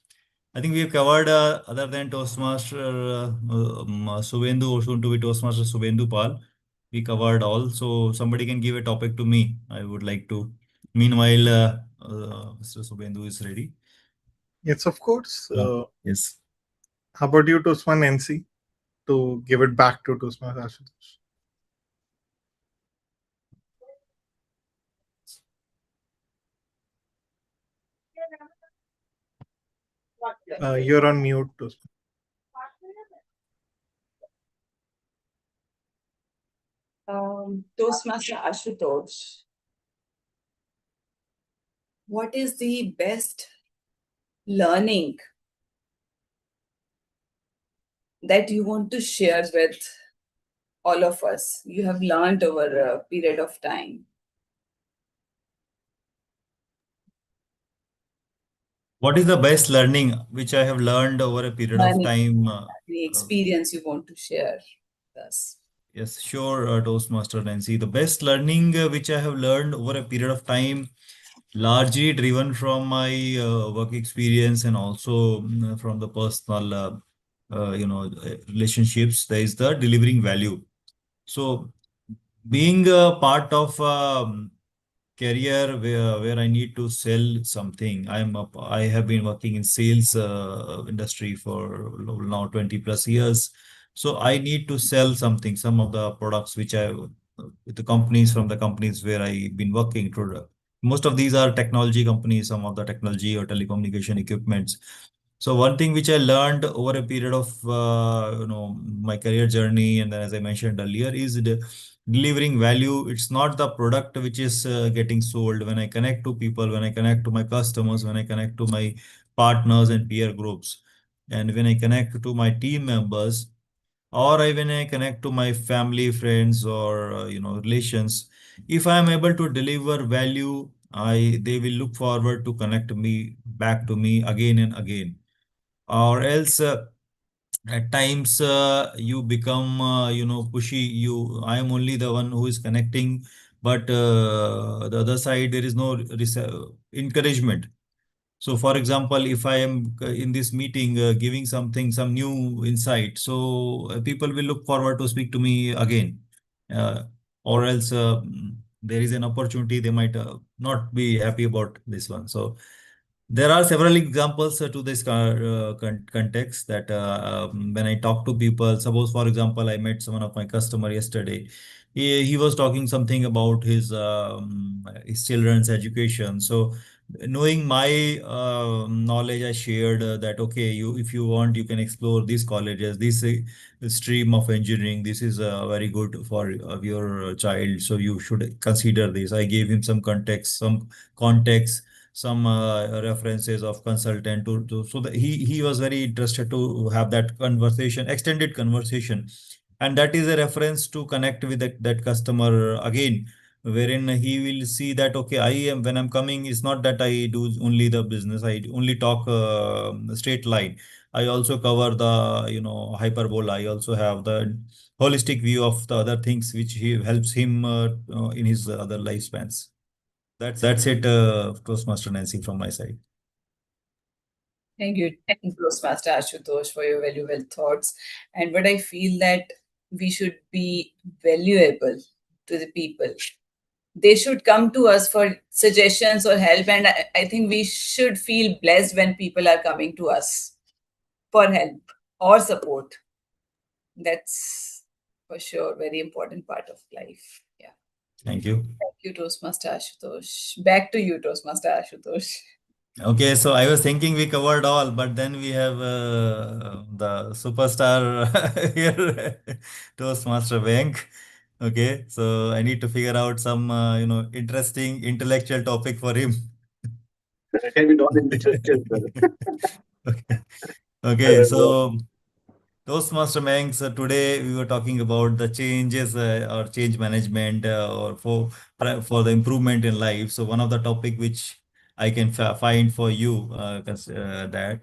I think we've covered other than Toastmaster Subendu, or soon to be Toastmaster Subendu Pal. We covered all. So somebody can give a topic to me. I would like to. Meanwhile, Mr. Subendu is ready. Yes, of course. Yes. How about you, Toastman NC, to give it back to Toastman Ashutosh? You're on mute, Toastman. Toastmaster Ashutosh, what is the best learning that you want to share with all of us? You have learned over a period of time. What is the best learning which I have learned over a period of Learning, time? the experience you want to share with us. Yes, sure, Toastmaster Nancy. The best learning which I have learned over a period of time, largely driven from my work experience and also from the personal, relationships. There is the delivering value. So, being a part of career where I need to sell something. I have been working in sales industry for now 20 plus years. So I need to sell something, some of the products which I with the companies from the companies where I've been working to. Most of these are technology companies, some of the technology or telecommunication equipments. So one thing which I learned over a period of my career journey, and then as I mentioned earlier, is delivering value. It's not the product which is getting sold. When I connect to people, when I connect to my customers, when I connect to my partners and peer groups, and when I connect to my team members, or when I connect to my family, friends, or relations, if I am able to deliver value, I they will look forward to connect me back to me again and again. Or else at times you become pushy. I am only the one who is connecting, but the other side there is no encouragement. So for example, if I am in this meeting giving something, some new insight, so people will look forward to speak to me again. uh, or else there is an opportunity, they might not be happy about this one. So there are several examples to this context that when I talk to people, suppose for example, I met someone of my customer yesterday. He was talking something about his children's education. So knowing my knowledge, I shared that okay, you if you want, you can explore these colleges, this stream of engineering. This is very good for your child, so you should consider this. I gave him some context, some references of consultant so that he was very interested to have that conversation, extended conversation. And that is a reference to connect with that customer again, wherein he will see that okay, I am when I'm coming, it's not that I do only the business, I only talk straight line. I also cover the hyperbola. I also have the holistic view of the other things which he helps him in his other lifespans. That's it, Toastmaster Nancy, from my side. Thank you, Toastmaster Ashutosh, for your valuable thoughts. And what I feel that we should be valuable to the people. They should come to us for suggestions or help. And I think we should feel blessed when people are coming to us for help or support. That's for sure very important part of life. Yeah. Thank you. Thank you, Toastmaster Ashutosh. Back to you, Toastmaster Ashutosh. Okay, so I was thinking we covered all, but then we have the superstar here, Toastmaster Bank. Okay, so I need to figure out some interesting intellectual topic for him. I'm not interested, sir. Okay, okay, Wow. so Toastmaster Manx, today we were talking about the changes or change management or for the improvement in life. So one of the topic which I can find for you, that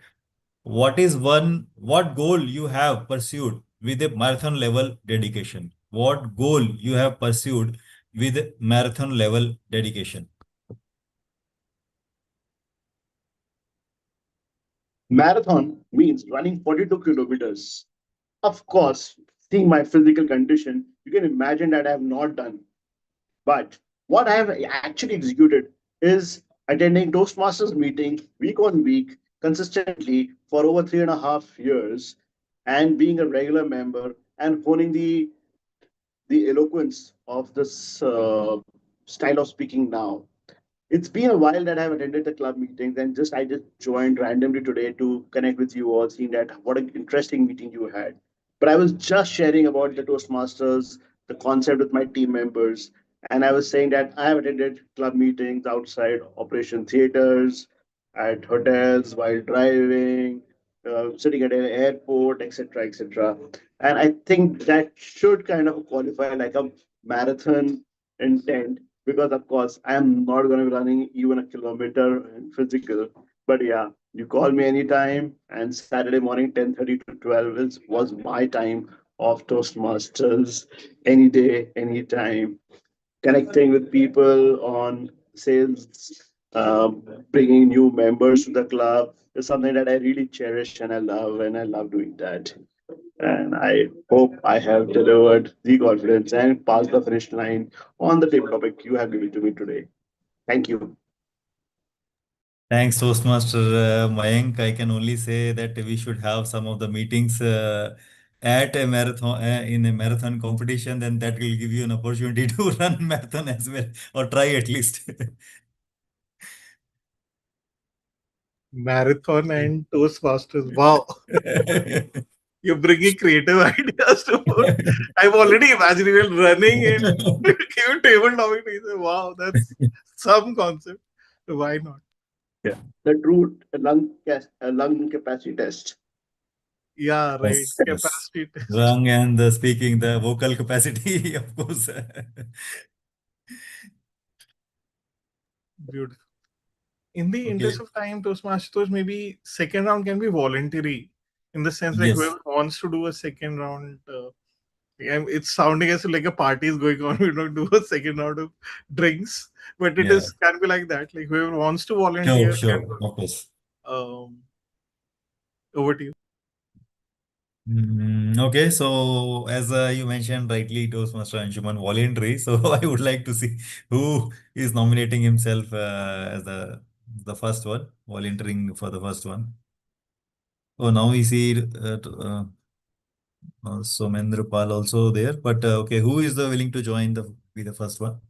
what goal you have pursued with a marathon level dedication? what goal you have pursued with marathon level dedication? Marathon means running 42 kilometers. Of course, seeing my physical condition, you can imagine that I have not done. But what I have actually executed is attending Toastmasters meeting week on week consistently for over 3.5 years and being a regular member and honing the eloquence of this style of speaking now. It's been a while that I've attended the club meetings, and just I just joined randomly today to connect with you all, seeing that what an interesting meeting you had. But I was just sharing about the Toastmasters, the concept with my team members, and I was saying that I have attended club meetings outside operation theaters, at hotels, while driving, sitting at an airport, etc., etc. And I think that should kind of qualify like a marathon intent, because of course I am not going to be running even a kilometer in physical. But yeah, you call me anytime, and Saturday morning 10:30 to 12 was my time of Toastmasters, any day, anytime. Connecting with people on sales, bringing new members to the club is something that I really cherish and I love doing that. And I hope I have delivered the confidence and passed the finish line on the table topic you have given to me today. Thank you. Thanks, Toastmaster Mayank. I can only say that we should have some of the meetings at a marathon in a marathon competition. Then that will give you an opportunity to run marathon as well, or try at least. Marathon and Toastmasters. Wow. You're bringing creative ideas to board. I'm already imagining it running and give table topic. Wow, that's some concept. Why not? Yeah, the true lung capacity test. Yeah, right. Yes, yes. Capacity test. Rung and the speaking, the vocal capacity, of course. Beautiful. In the interest Okay. of time, Toastmasters, maybe second round can be voluntary in the sense like Yes. whoever wants to do a second round. It's sounding as if like a party is going on. We don't do a second round of drinks, but it Yeah. is can be like that. Like whoever wants to Sure, volunteer can sure. do. Of course. Over to you. Okay, so as you mentioned rightly, Toastmaster Anshuman voluntary. So I would like to see who is nominating himself as the first one, volunteering for the first one. Oh, now we see Somendra Pal also there. But okay, who is the willing to join the be the first one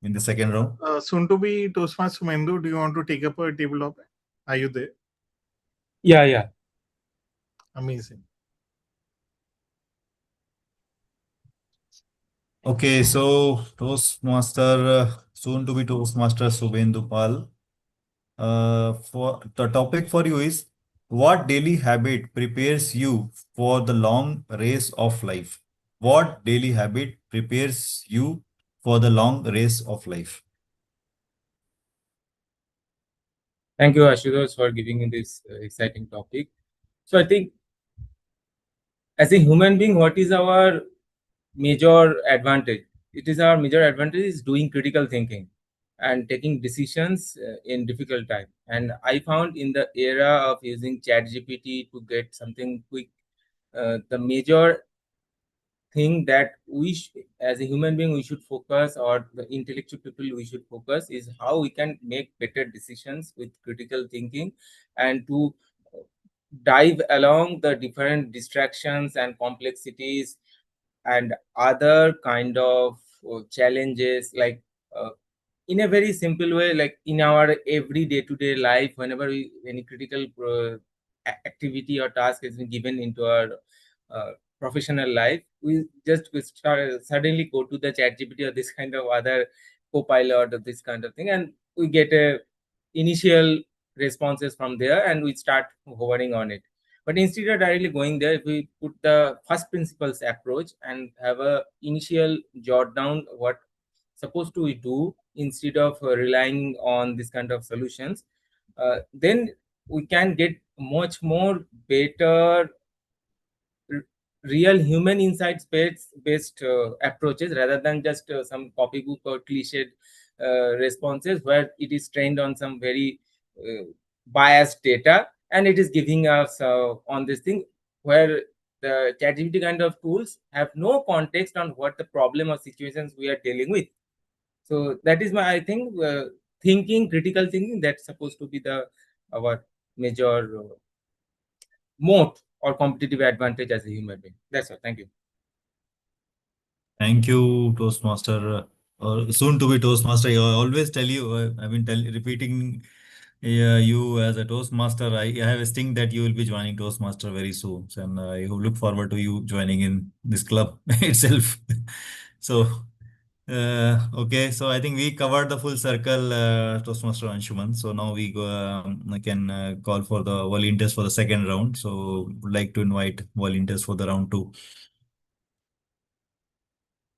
in the second round? Soon to be Toastmaster Mendu, do you want to take up a table topic? Are you there? Yeah, yeah. Amazing. Okay, so Toastmaster, soon to be Toastmaster Subhendu Pal. For the topic for you is what daily habit prepares you for the long race of life? What daily habit prepares you for the long race of life? Thank you, Ashutosh, for giving me this exciting topic. So I think as a human being, what is our major advantage? It is our major advantage is doing critical thinking and taking decisions in difficult time. And I found in the era of using ChatGPT to get something quick, the major thing that as a human being we should focus, or the intellectual people we should focus, is how we can make better decisions with critical thinking, and to dive along the different distractions and complexities and other kind of challenges, like uh, in a very simple way, like in our every day-to-day life, whenever any critical activity or task has been given into our professional life, we suddenly go to the chat gpt or this kind of other copilot or this kind of thing, and we get a initial responses from there and we start hovering on it. But instead of directly going there, if we put the first principles approach and have a initial jot down what supposed to we do instead of relying on this kind of solutions, then we can get much more better real human insights based approaches rather than just some copybook or cliched responses where it is trained on some very biased data, and it is giving us on this thing where the ChatGPT kind of tools have no context on what the problem or situations we are dealing with. So that is my, I think, thinking, critical thinking, that's supposed to be the our major moat or competitive advantage as a human being. That's all. Thank you. Thank you, Toastmaster, or soon to be Toastmaster. I always tell you, I've been repeating you as a Toastmaster. I have a sting that you will be joining Toastmaster very soon, and I look forward to you joining in this club itself. So, okay, so I think we covered the full circle, Toastmaster Anshuman. So now we go, I can call for the volunteers for the second round. So, would like to invite volunteers for the round two.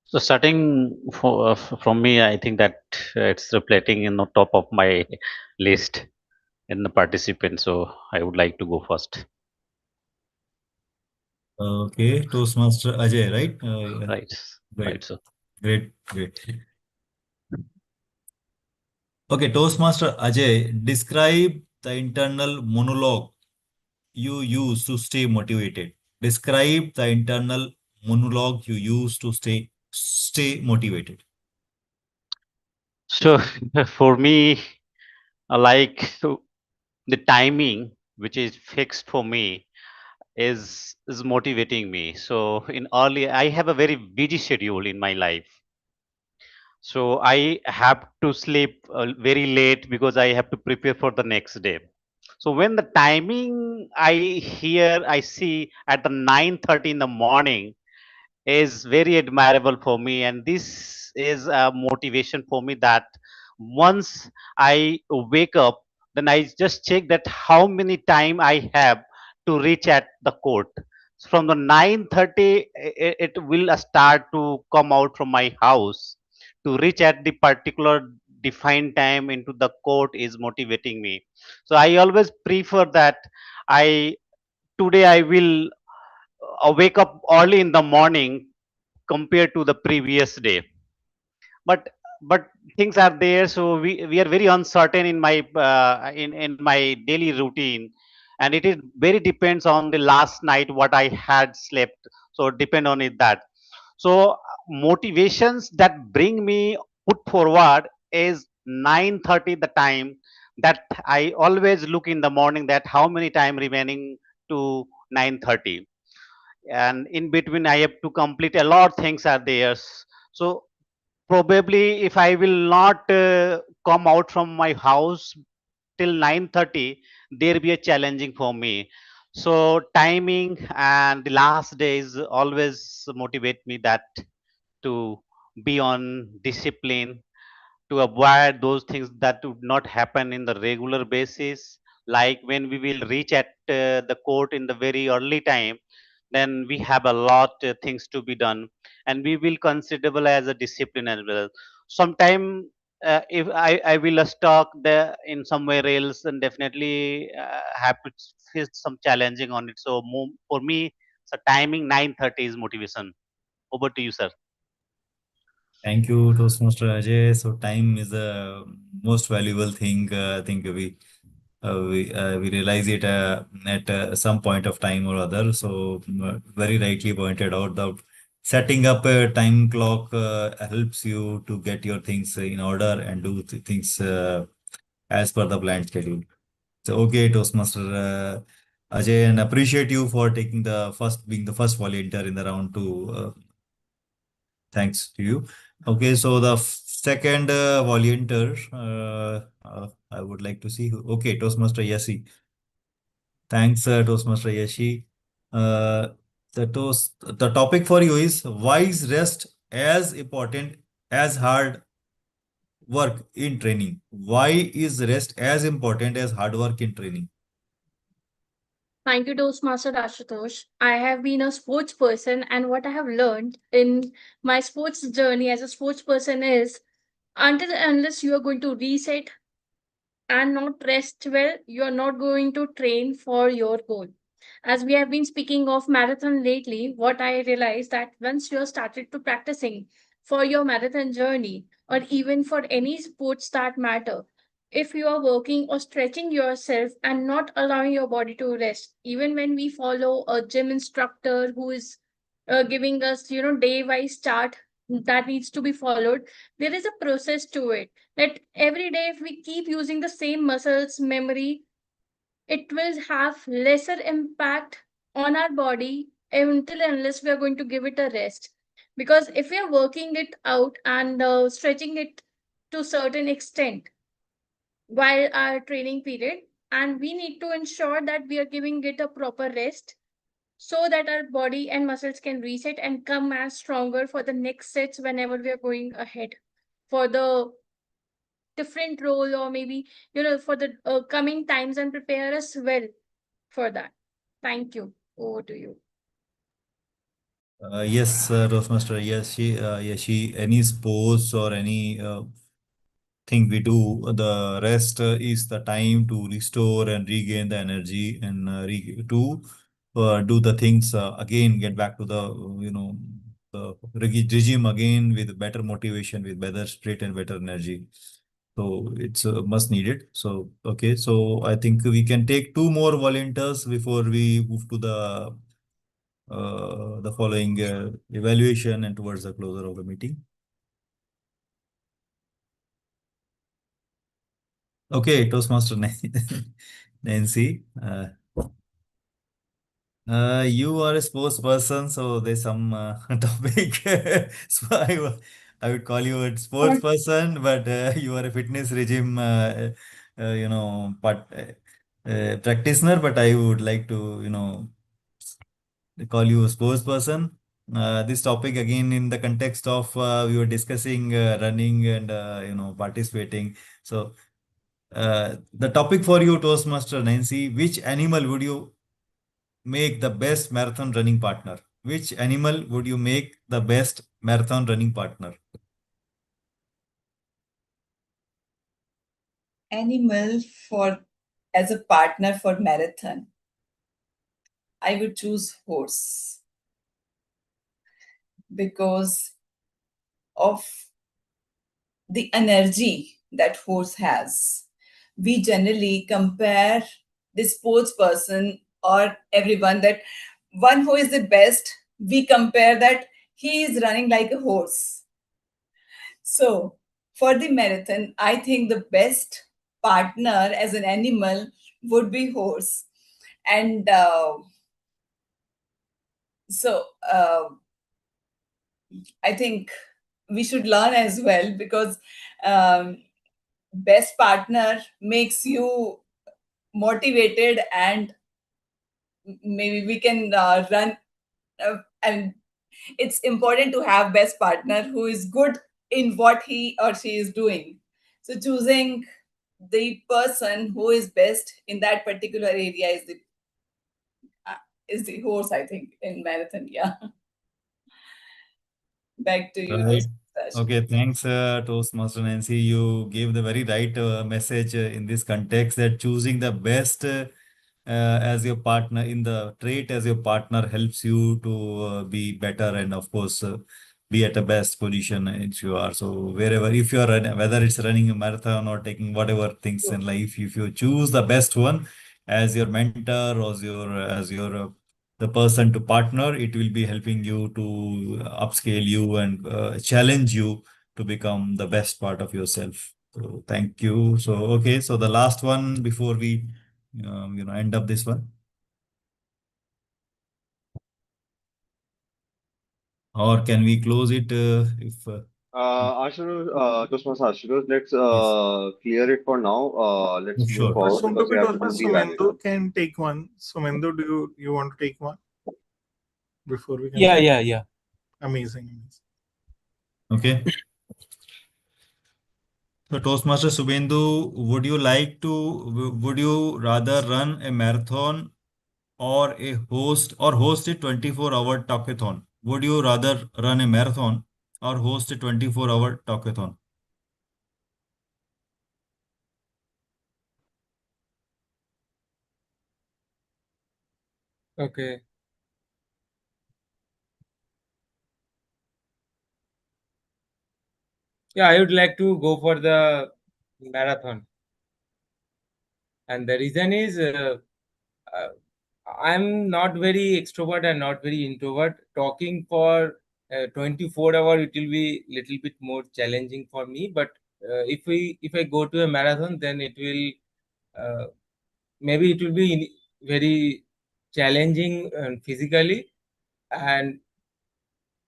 So starting from me, I think that it's reflecting in the top of my list in the participants. So I would like to go first. Okay, Toastmaster Ajay, right? Yeah. Right, right. Great, So great, great. Okay, Toastmaster Ajay, describe the internal monologue you use to stay motivated. Describe the internal monologue you use to stay motivated. so for me, like so the timing which is fixed for me is motivating me. So in early, I have a very busy schedule in my life. So I have to sleep very late because I have to prepare for the next day. So when the timing I see at the 9:30 in the morning is very admirable for me, and this is a motivation for me that once I wake up, then I just check that how many time I have to reach at the court. From the 9:30 it will start to come out from my house to reach at the particular defined time into the court is motivating me. So I always prefer that I today I will wake up early in the morning compared to the previous day. But things are there, so we are very uncertain in my in my daily routine, and it is very depends on the last night what I had slept. So depend on it that. So motivations that bring me put forward is 9:30 the time that I always look in the morning that how many time remaining to 9:30, and in between I have to complete a lot of things are there. So probably if I will not come out from my house till 9:30, there be a challenging for me. So timing and the last days always motivate me that to be on discipline, to avoid those things that would not happen in the regular basis, like when we will reach at the court in the very early time, then we have a lot things to be done, and we will considerable as a discipline as well. Sometime if I will stuck there in somewhere else, and definitely have to face some challenging on it. So for me, so timing 9:30 is motivation. Over to you, sir. Thank you, Toastmaster Ajay. So time is the most valuable thing. I think we realize it at some point of time or other. So very rightly pointed out that setting up a time clock helps you to get your things in order and do things as per the planned schedule. So okay, Toastmaster Ajay, and appreciate you for taking being the first volunteer in the round two. Thanks to you. Okay, so the second volunteer, I would like to see who. Okay, Toastmaster Yasi. Thanks, Toastmaster Yashi. Uh, the topic for you is why is rest as important as hard work in training? Why is rest as important as hard work in training? Thank you, Toastmaster Ashutosh. I have been a sports person, and what I have learned in my sports journey as a sports person is until and unless you are going to reset and not rest well, you are not going to train for your goal. As we have been speaking of marathon lately, what I realized that once you have started to practicing for your marathon journey or even for any sports that matter, if you are working or stretching yourself and not allowing your body to rest, even when we follow a gym instructor who is giving us, day wise chart that needs to be followed, there is a process to it. That every day, if we keep using the same muscles memory, it will have lesser impact on our body until and unless we are going to give it a rest. Because if we are working it out and stretching it to certain extent while our training period, and we need to ensure that we are giving it a proper rest so that our body and muscles can reset and come as stronger for the next sets whenever we are going ahead for the different role, or maybe for the coming times, and prepare us well for that. Thank you. Over to you. Yes, Toastmaster. Yes, she, any sports or any thing we do, the rest is the time to restore and regain the energy and to do the things again, get back to the, the regime again with better motivation, with better spirit and better energy. So it's must needed. So, okay. So I think we can take two more volunteers before we move to the following evaluation and towards the closure of the meeting. Okay, Toastmaster Nancy, you are a sports person, so there's some topic. So I would call you a sports person, but you are a fitness regime, practitioner. But I would like to, call you a sports person. This topic again in the context of we were discussing running and participating. So the topic for you, Toastmaster Nancy, which animal would you make the best marathon running partner? Which animal would you make the best marathon running partner? Animal for as a partner for marathon, I would choose horse because of the energy that horse has. We generally compare the sports person or everyone that one who is the best, we compare that he is running like a horse. So for the marathon, I think the best partner as an animal would be horse. And so I think we should learn as well because um, best partner makes you motivated, and maybe we can run and it's important to have best partner who is good in what he or she is doing. So choosing the person who is best in that particular area uh, is the horse, I think, in marathon. Yeah. Back to you, Right. Toastmasters. Okay, thanks, Toastmaster Nancy. You gave the very right message in this context that choosing the best as your partner in the trait as your partner helps you to be better and, of course, be at the best position which you are. So wherever, if you are running, whether it's running a marathon or taking whatever things in life, if you choose the best one as your mentor or as your the person to partner, it will be helping you to upscale you and challenge you to become the best part of yourself. So thank you. So okay, so the last one before we end up this one, or can we close it if Toastmasters Ashutosh, let's yes. clear it for now. Let's move Sure, forward Soon to because we be have told to by do the evaluation. Sumendo can take one. Sumendo, do you want to take one before we Yeah, continue? yeah, yeah. Amazing, amazing. okay. So Toastmaster Subhendu, would you rather run a marathon or host a 24-hour talkathon? Would you rather run a marathon or host a 24-hour talkathon? Okay. Yeah, I would like to go for the marathon, and the reason is uh, I'm not very extrovert and not very introvert. Talking for 24 hour, it will be little bit more challenging for me. But if I go to a marathon, then it will maybe it will be very challenging physically, and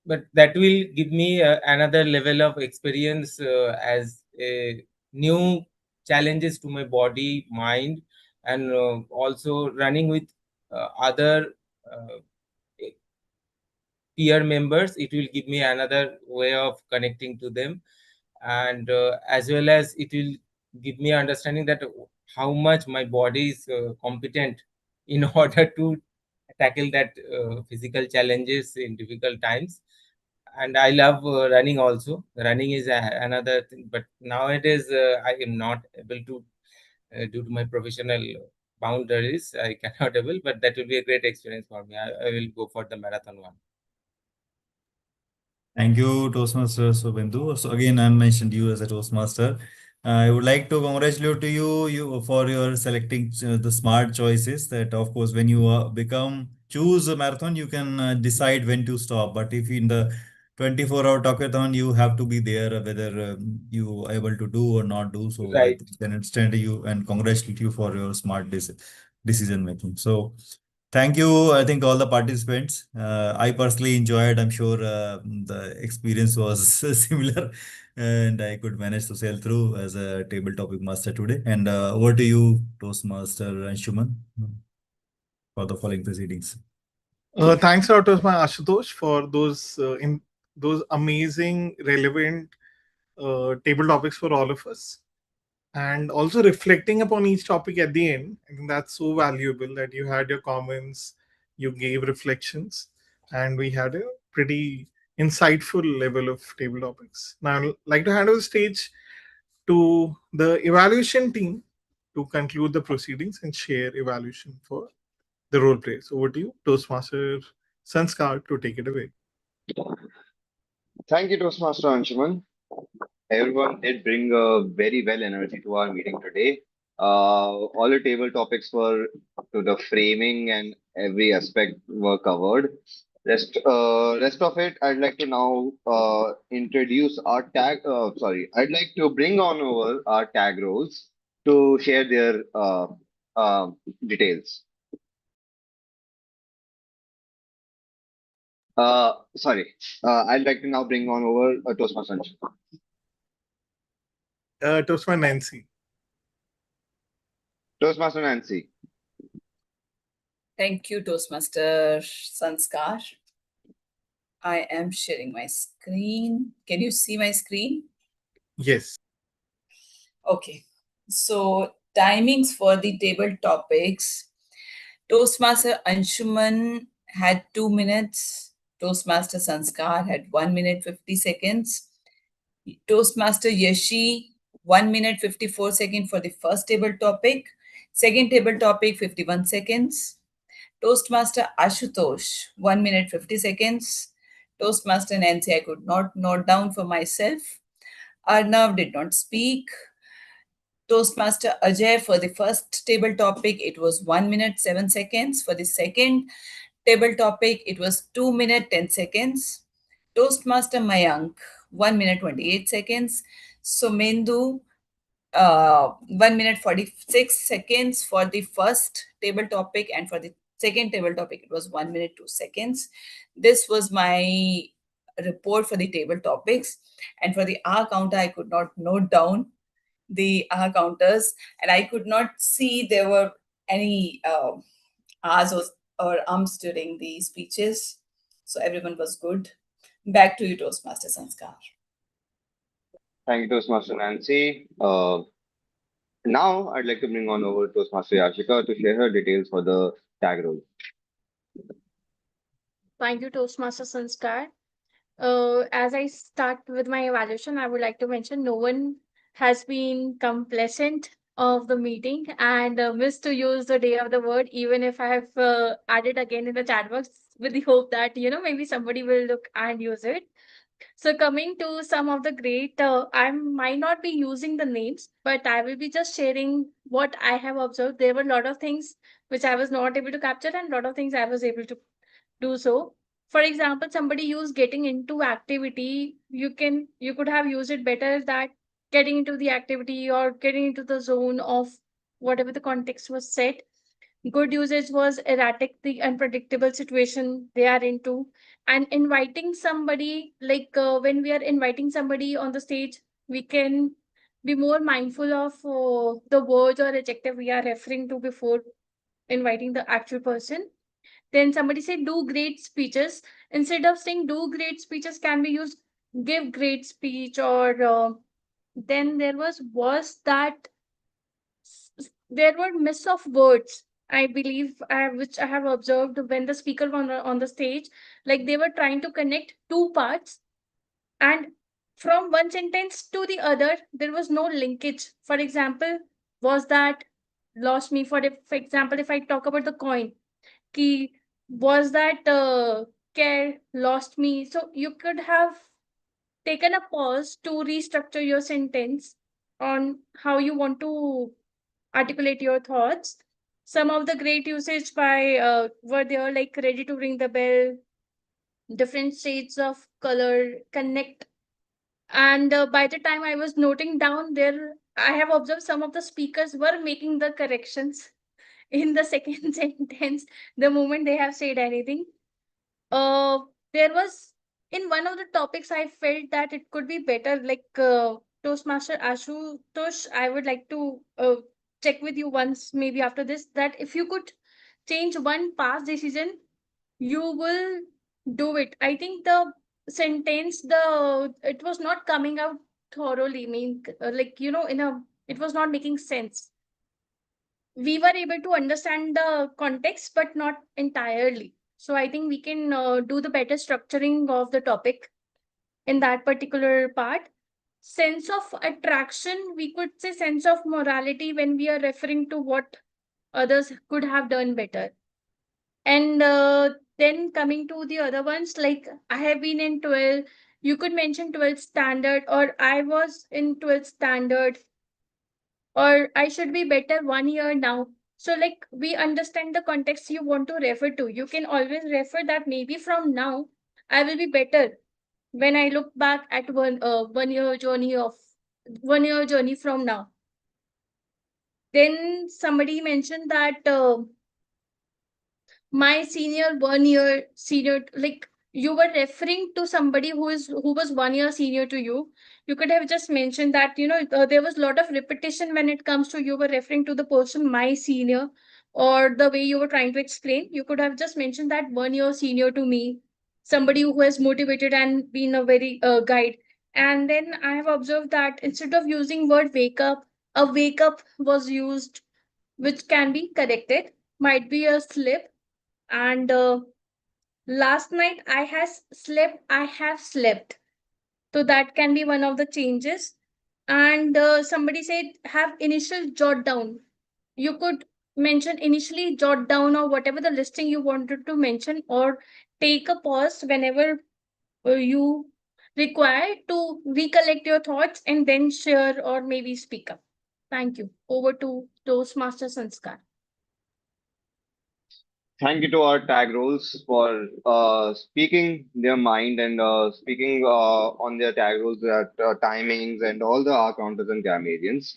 but that will give me another level of experience as a new challenges to my body, mind, and also running with other uh, peer members. It will give me another way of connecting to them, and as well as it will give me understanding that how much my body is competent in order to tackle that physical challenges in difficult times. And I love running also. Running is another thing, but nowadays I am not able to due to my professional boundaries. I cannot able, but that will be a great experience for me. I will go for the marathon one. Thank you, Toastmaster Subhendu. So again, I mentioned you as a Toastmaster. I would like to congratulate to you for your selecting the smart choices. That of course, when you choose a marathon, you can decide when to stop. But if in the 24-hour talkathon, you have to be there, whether you are able to do or not do. So I Right. can understand you and congratulate you for your smart decision making. So. Thank you, I think all the participants. I personally enjoyed. I'm sure the experience was similar, and I could manage to sail through as a table topic master today. And over to you, Toastmaster Anshuman, for the following proceedings. Thanks a lot to my Ashutosh for those amazing, relevant table topics for all of us, and also reflecting upon each topic at the end. I think that's so valuable that you had your comments, you gave reflections, and we had a pretty insightful level of table topics. Now, I'd like to hand over the stage to the evaluation team to conclude the proceedings and share evaluation for the role players. Over to you, Toastmaster Sanskar, to take it away. Thank you, Toastmaster Anshuman. Everyone did bring a very well energy to our meeting today. All the table topics were to the framing and every aspect were covered. Rest of it, I'd like to now introduce our tag. I'd like to bring on over our tag roles to share their uh, details. I'd like to now bring on over Toastmaster Anshuman. Toastmaster Nancy. Toastmaster Nancy. Thank you, Toastmaster Sanskar. I am sharing my screen. Can you see my screen? Yes. Okay. So, timings for the table topics. Toastmaster Anshuman had 2 minutes. Toastmaster Sanskar had 1 minute 50 seconds. Toastmaster Yashi, 1 minute 54 seconds for the first table topic. Second table topic, 51 seconds. Toastmaster Ashutosh, 1 minute 50 seconds. Toastmaster Nancy, I could not note down for myself. Arnav did not speak. Toastmaster Ajay, for the first table topic, it was 1 minute 7 seconds. For the second table topic, it was 2 minute 10 seconds. Toastmaster Mayank, 1 minute 28 seconds. Somendu, 1 minute 46 seconds for the first table topic, and for the second table topic, it was 1 minute 2 seconds. This was my report for the table topics. And for the hour counter, I could not note down the counters, and I could not see there were any ahs or ums during the speeches. So everyone was good. Back to you, Toastmaster Sanskar. Thank you, Toastmaster Nancy. Now, I'd like to bring on over Toastmaster Yashika to share her details for the tag role. Thank you, Toastmaster Sanskar. As I start with my evaluation, I would like to mention no one has been complacent of the meeting and missed to use the day of the word, even if I have added again in the chat box with the hope that, maybe somebody will look and use it. So coming to some of the great, I might not be using the names, but I will be just sharing what I have observed. There were a lot of things which I was not able to capture and a lot of things I was able to do so. For example, somebody used getting into activity. You could have used it better that getting into the activity or getting into the zone of whatever the context was set. Good usage was erratic, the unpredictable situation they are into, and inviting somebody, like when we are inviting somebody on the stage, we can be more mindful of the words or adjective we are referring to before inviting the actual person. Then somebody said do great speeches. Instead of saying do great speeches, can be used give great speech, or then there was that there were miss of words, I believe, which I have observed when the speaker on the stage, like they were trying to connect two parts, and from one sentence to the other there was no linkage. For example, was that lost me, for example, if I talk about the coin, key, was that care lost me. So you could have taken a pause to restructure your sentence on how you want to articulate your thoughts. Some of the great usage by were there, like ready to ring the bell, different shades of color, connect. And by the time I was noting down there, I have observed some of the speakers were making the corrections in the second sentence the moment they have said anything. uh there was, in one of the topics I felt that it could be better, like Toastmaster Ashutosh, I would like to check with you once, maybe after this, that if you could change one past decision, you will do it. I think the sentence, the it was not coming out thoroughly, mean like, in a, it was not making sense. We were able to understand the context but not entirely. So I think we can do the better structuring of the topic in that particular part. Sense of attraction, we could say sense of morality when we are referring to what others could have done better. And then coming to the other ones, like I have been in 12, you could mention 12th standard, or I was in 12th standard, or I should be better 1 year now. So, like, we understand the context you want to refer to. You can always refer that maybe from now I will be better when I look back at 1 year journey from now. Then somebody mentioned that my senior 1 year senior, like you were referring to somebody who was 1 year senior to you. You could have just mentioned that, there was a lot of repetition when it comes to, you were referring to the person my senior, or the way you were trying to explain, you could have just mentioned that 1 year senior to me, somebody who has motivated and been a very guide. And then I have observed that instead of using word wake up, a wake up was used, which can be corrected, might be a slip. And last night I have slept, so that can be one of the changes. And somebody said have initial jot down. You could mention initially jot down, or whatever the listing you wanted to mention, or take a pause whenever you require to recollect your thoughts and then share or maybe speak up. Thank you. Over to Toastmaster Sanskar. Thank you to our tag roles for speaking their mind and speaking on their tag roles at timings and all the R counters and grammarians.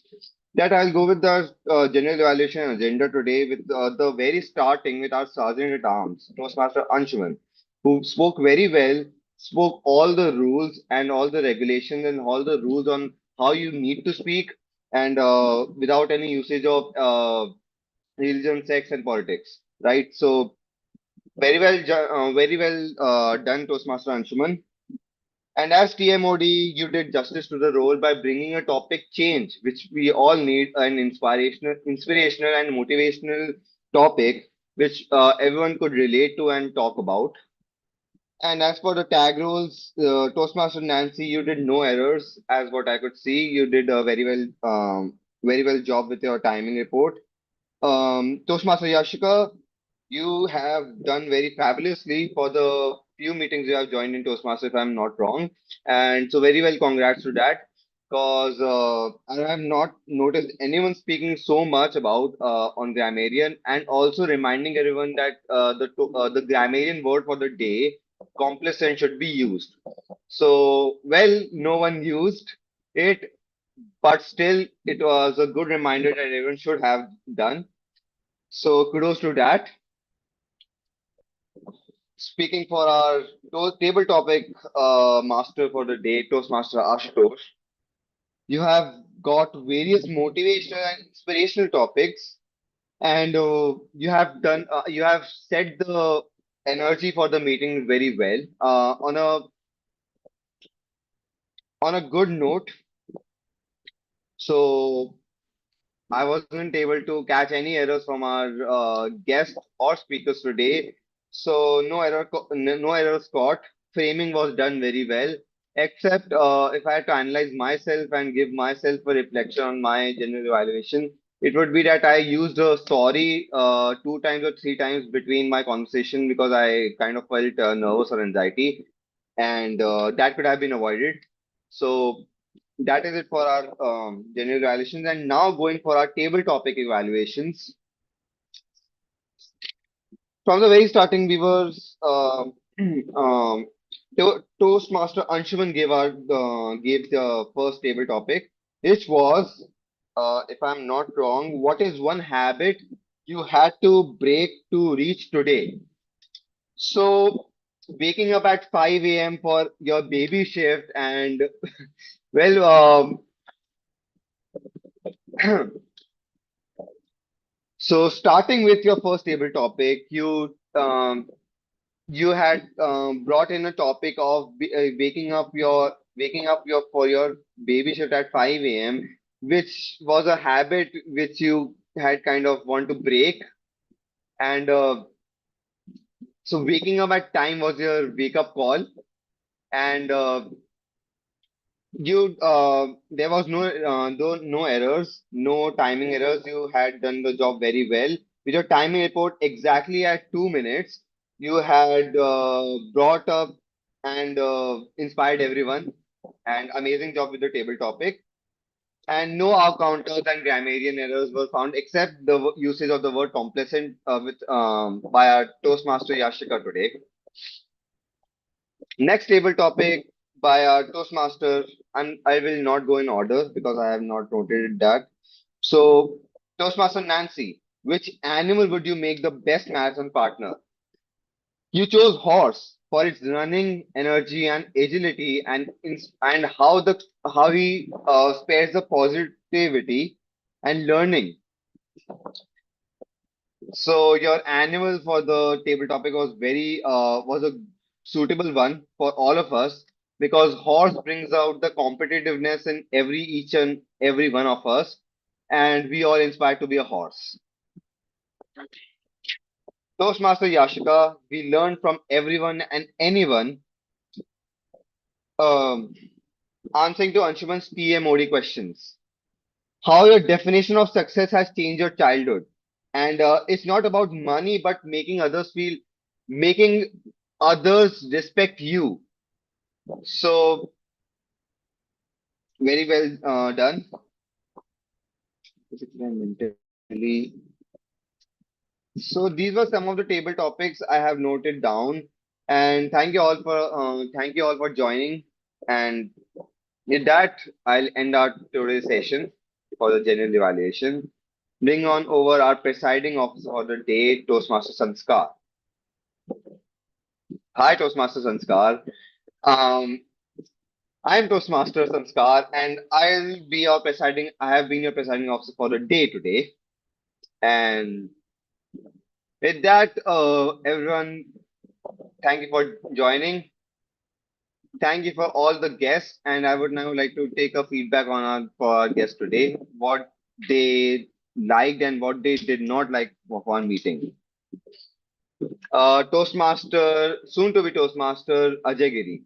That I'll go with the general evaluation agenda today with the very starting with our Sergeant at Arms, Toastmaster Anshuman, who spoke very well, spoke all the rules and all the regulations and all the rules on how you need to speak, and without any usage of religion, sex, and politics. Right. So very well done, Toastmaster Anshuman. And as TMOD, you did justice to the role by bringing a topic change, which we all need, an inspirational and motivational topic, which everyone could relate to and talk about. And as for the tag rules, Toastmaster Nancy, you did no errors, as what I could see. You did very well. Very well job with your timing report. Toastmaster Yashika, you have done very fabulously for the few meetings you have joined in Toastmaster, if I'm not wrong. And so, very well, congrats to that. Because I have not noticed anyone speaking so much about on grammarian, and also reminding everyone that the grammarian word for the day, complacent, should be used. So, well, no one used it, but still, it was a good reminder that everyone should have done. So, kudos to that. Speaking for our table topic master for the day, Toastmaster Ashutosh, you have got various motivational and inspirational topics, and you have set the energy for the meeting very well. On a good note, so I wasn't able to catch any errors from our guests or speakers today. So no errors caught. Framing was done very well. Except if I had to analyze myself and give myself a reflection on my general evaluation, it would be that I used a sorry two times or three times between my conversation because I kind of felt nervous or anxiety, and that could have been avoided. So that is it for our general evaluations. And now going for our table topic evaluations. From the very starting, we were um, Toastmaster Anshuman gave the first table topic, which was, if I'm not wrong, what is one habit you had to break to reach today? So waking up at 5 a.m. for your baby shift and well, so starting with your first table topic, you had brought in a topic of waking up your for your baby shift at 5 a.m., which was a habit which you had kind of want to break. And so waking up at time was your wake up call, and you there was no errors, no timing errors. You had done the job very well. With your timing report exactly at 2 minutes, you had brought up and inspired everyone. And amazing job with the table topic. And no out counters and grammarian errors were found except the usage of the word complacent with by our Toastmaster Yashika today. Next table topic by our Toastmaster, and I will not go in order because I have not noted that. So, Toastmaster Nancy, which animal would you make the best marathon partner? You chose horse for its running energy and agility, and how he spares the positivity and learning. So your animal for the table topic was a suitable one for all of us because horse brings out the competitiveness in each and every one of us, and we all inspired to be a horse. Toastmaster Yashika, we learn from everyone and anyone, um, answering to Anshuman's PMOD questions. How your definition of success has changed your childhood. And it's not about money, but making others respect you. So, very well done. Physically and mentally. So, these were some of the table topics I have noted down. And thank you all for joining. And with that, I'll end our today's session for the general evaluation. Bring on over our presiding officer for the day, Toastmaster Sanskar. Hi, Toastmaster Sanskar. Um, I'm Toastmaster Sanskar, and I have been your presiding officer for the day today. And with that, everyone, thank you for joining. Thank you for all the guests, and I would now like to take a feedback on for our guests today, what they liked and what they did not like of one meeting. Soon to be Toastmaster Ajay Giri.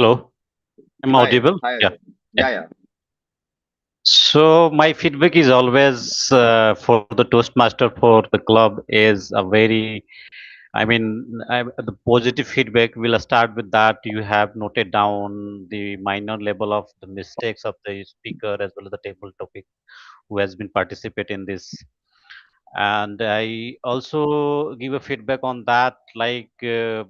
Hello, am I Hi, audible? hi, Yeah. Ajay. Yeah. Yeah, yeah. So my feedback is always for the Toastmaster for the club is a very, the positive feedback will start with that you have noted down the minor level of the mistakes of the speaker as well as the table topic who has been participate in this. And I also give a feedback on that, like the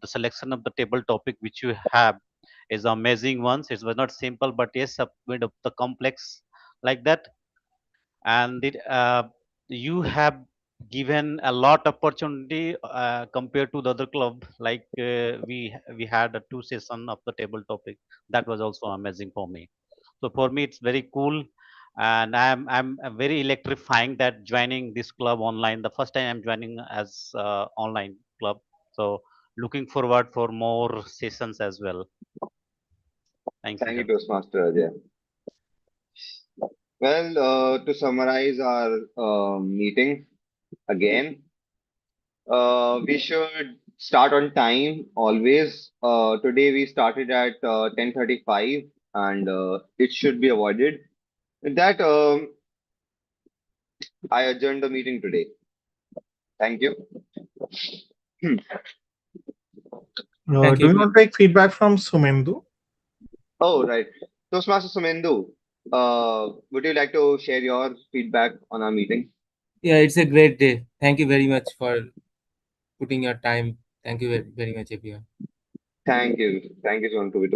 selection of the table topic which you have is amazing ones. It was not simple, but yes, a bit of the complex like that. And you have given a lot opportunity compared to the other club. Like we had a two session of the table topic that was also amazing for me. So for me, it's very cool, and I'm very electrifying that joining this club online. The first time I'm joining as online club, so looking forward for more sessions as well. Thank Thank you, you. Toastmaster Ajay. Well, to summarize our meeting again, we should start on time always. Today we started at 10:35, and it should be avoided. With that, I adjourned the meeting today. Thank you. Hmm. Thank Do you. you want to take feedback from Sumendu? Oh, right. Toastmaster Sumendu, would you like to share your feedback on our meeting? Yeah, it's a great day. Thank you very much for putting your time. Thank you very, very much, everyone. Thank you. Thank you, Sumendu.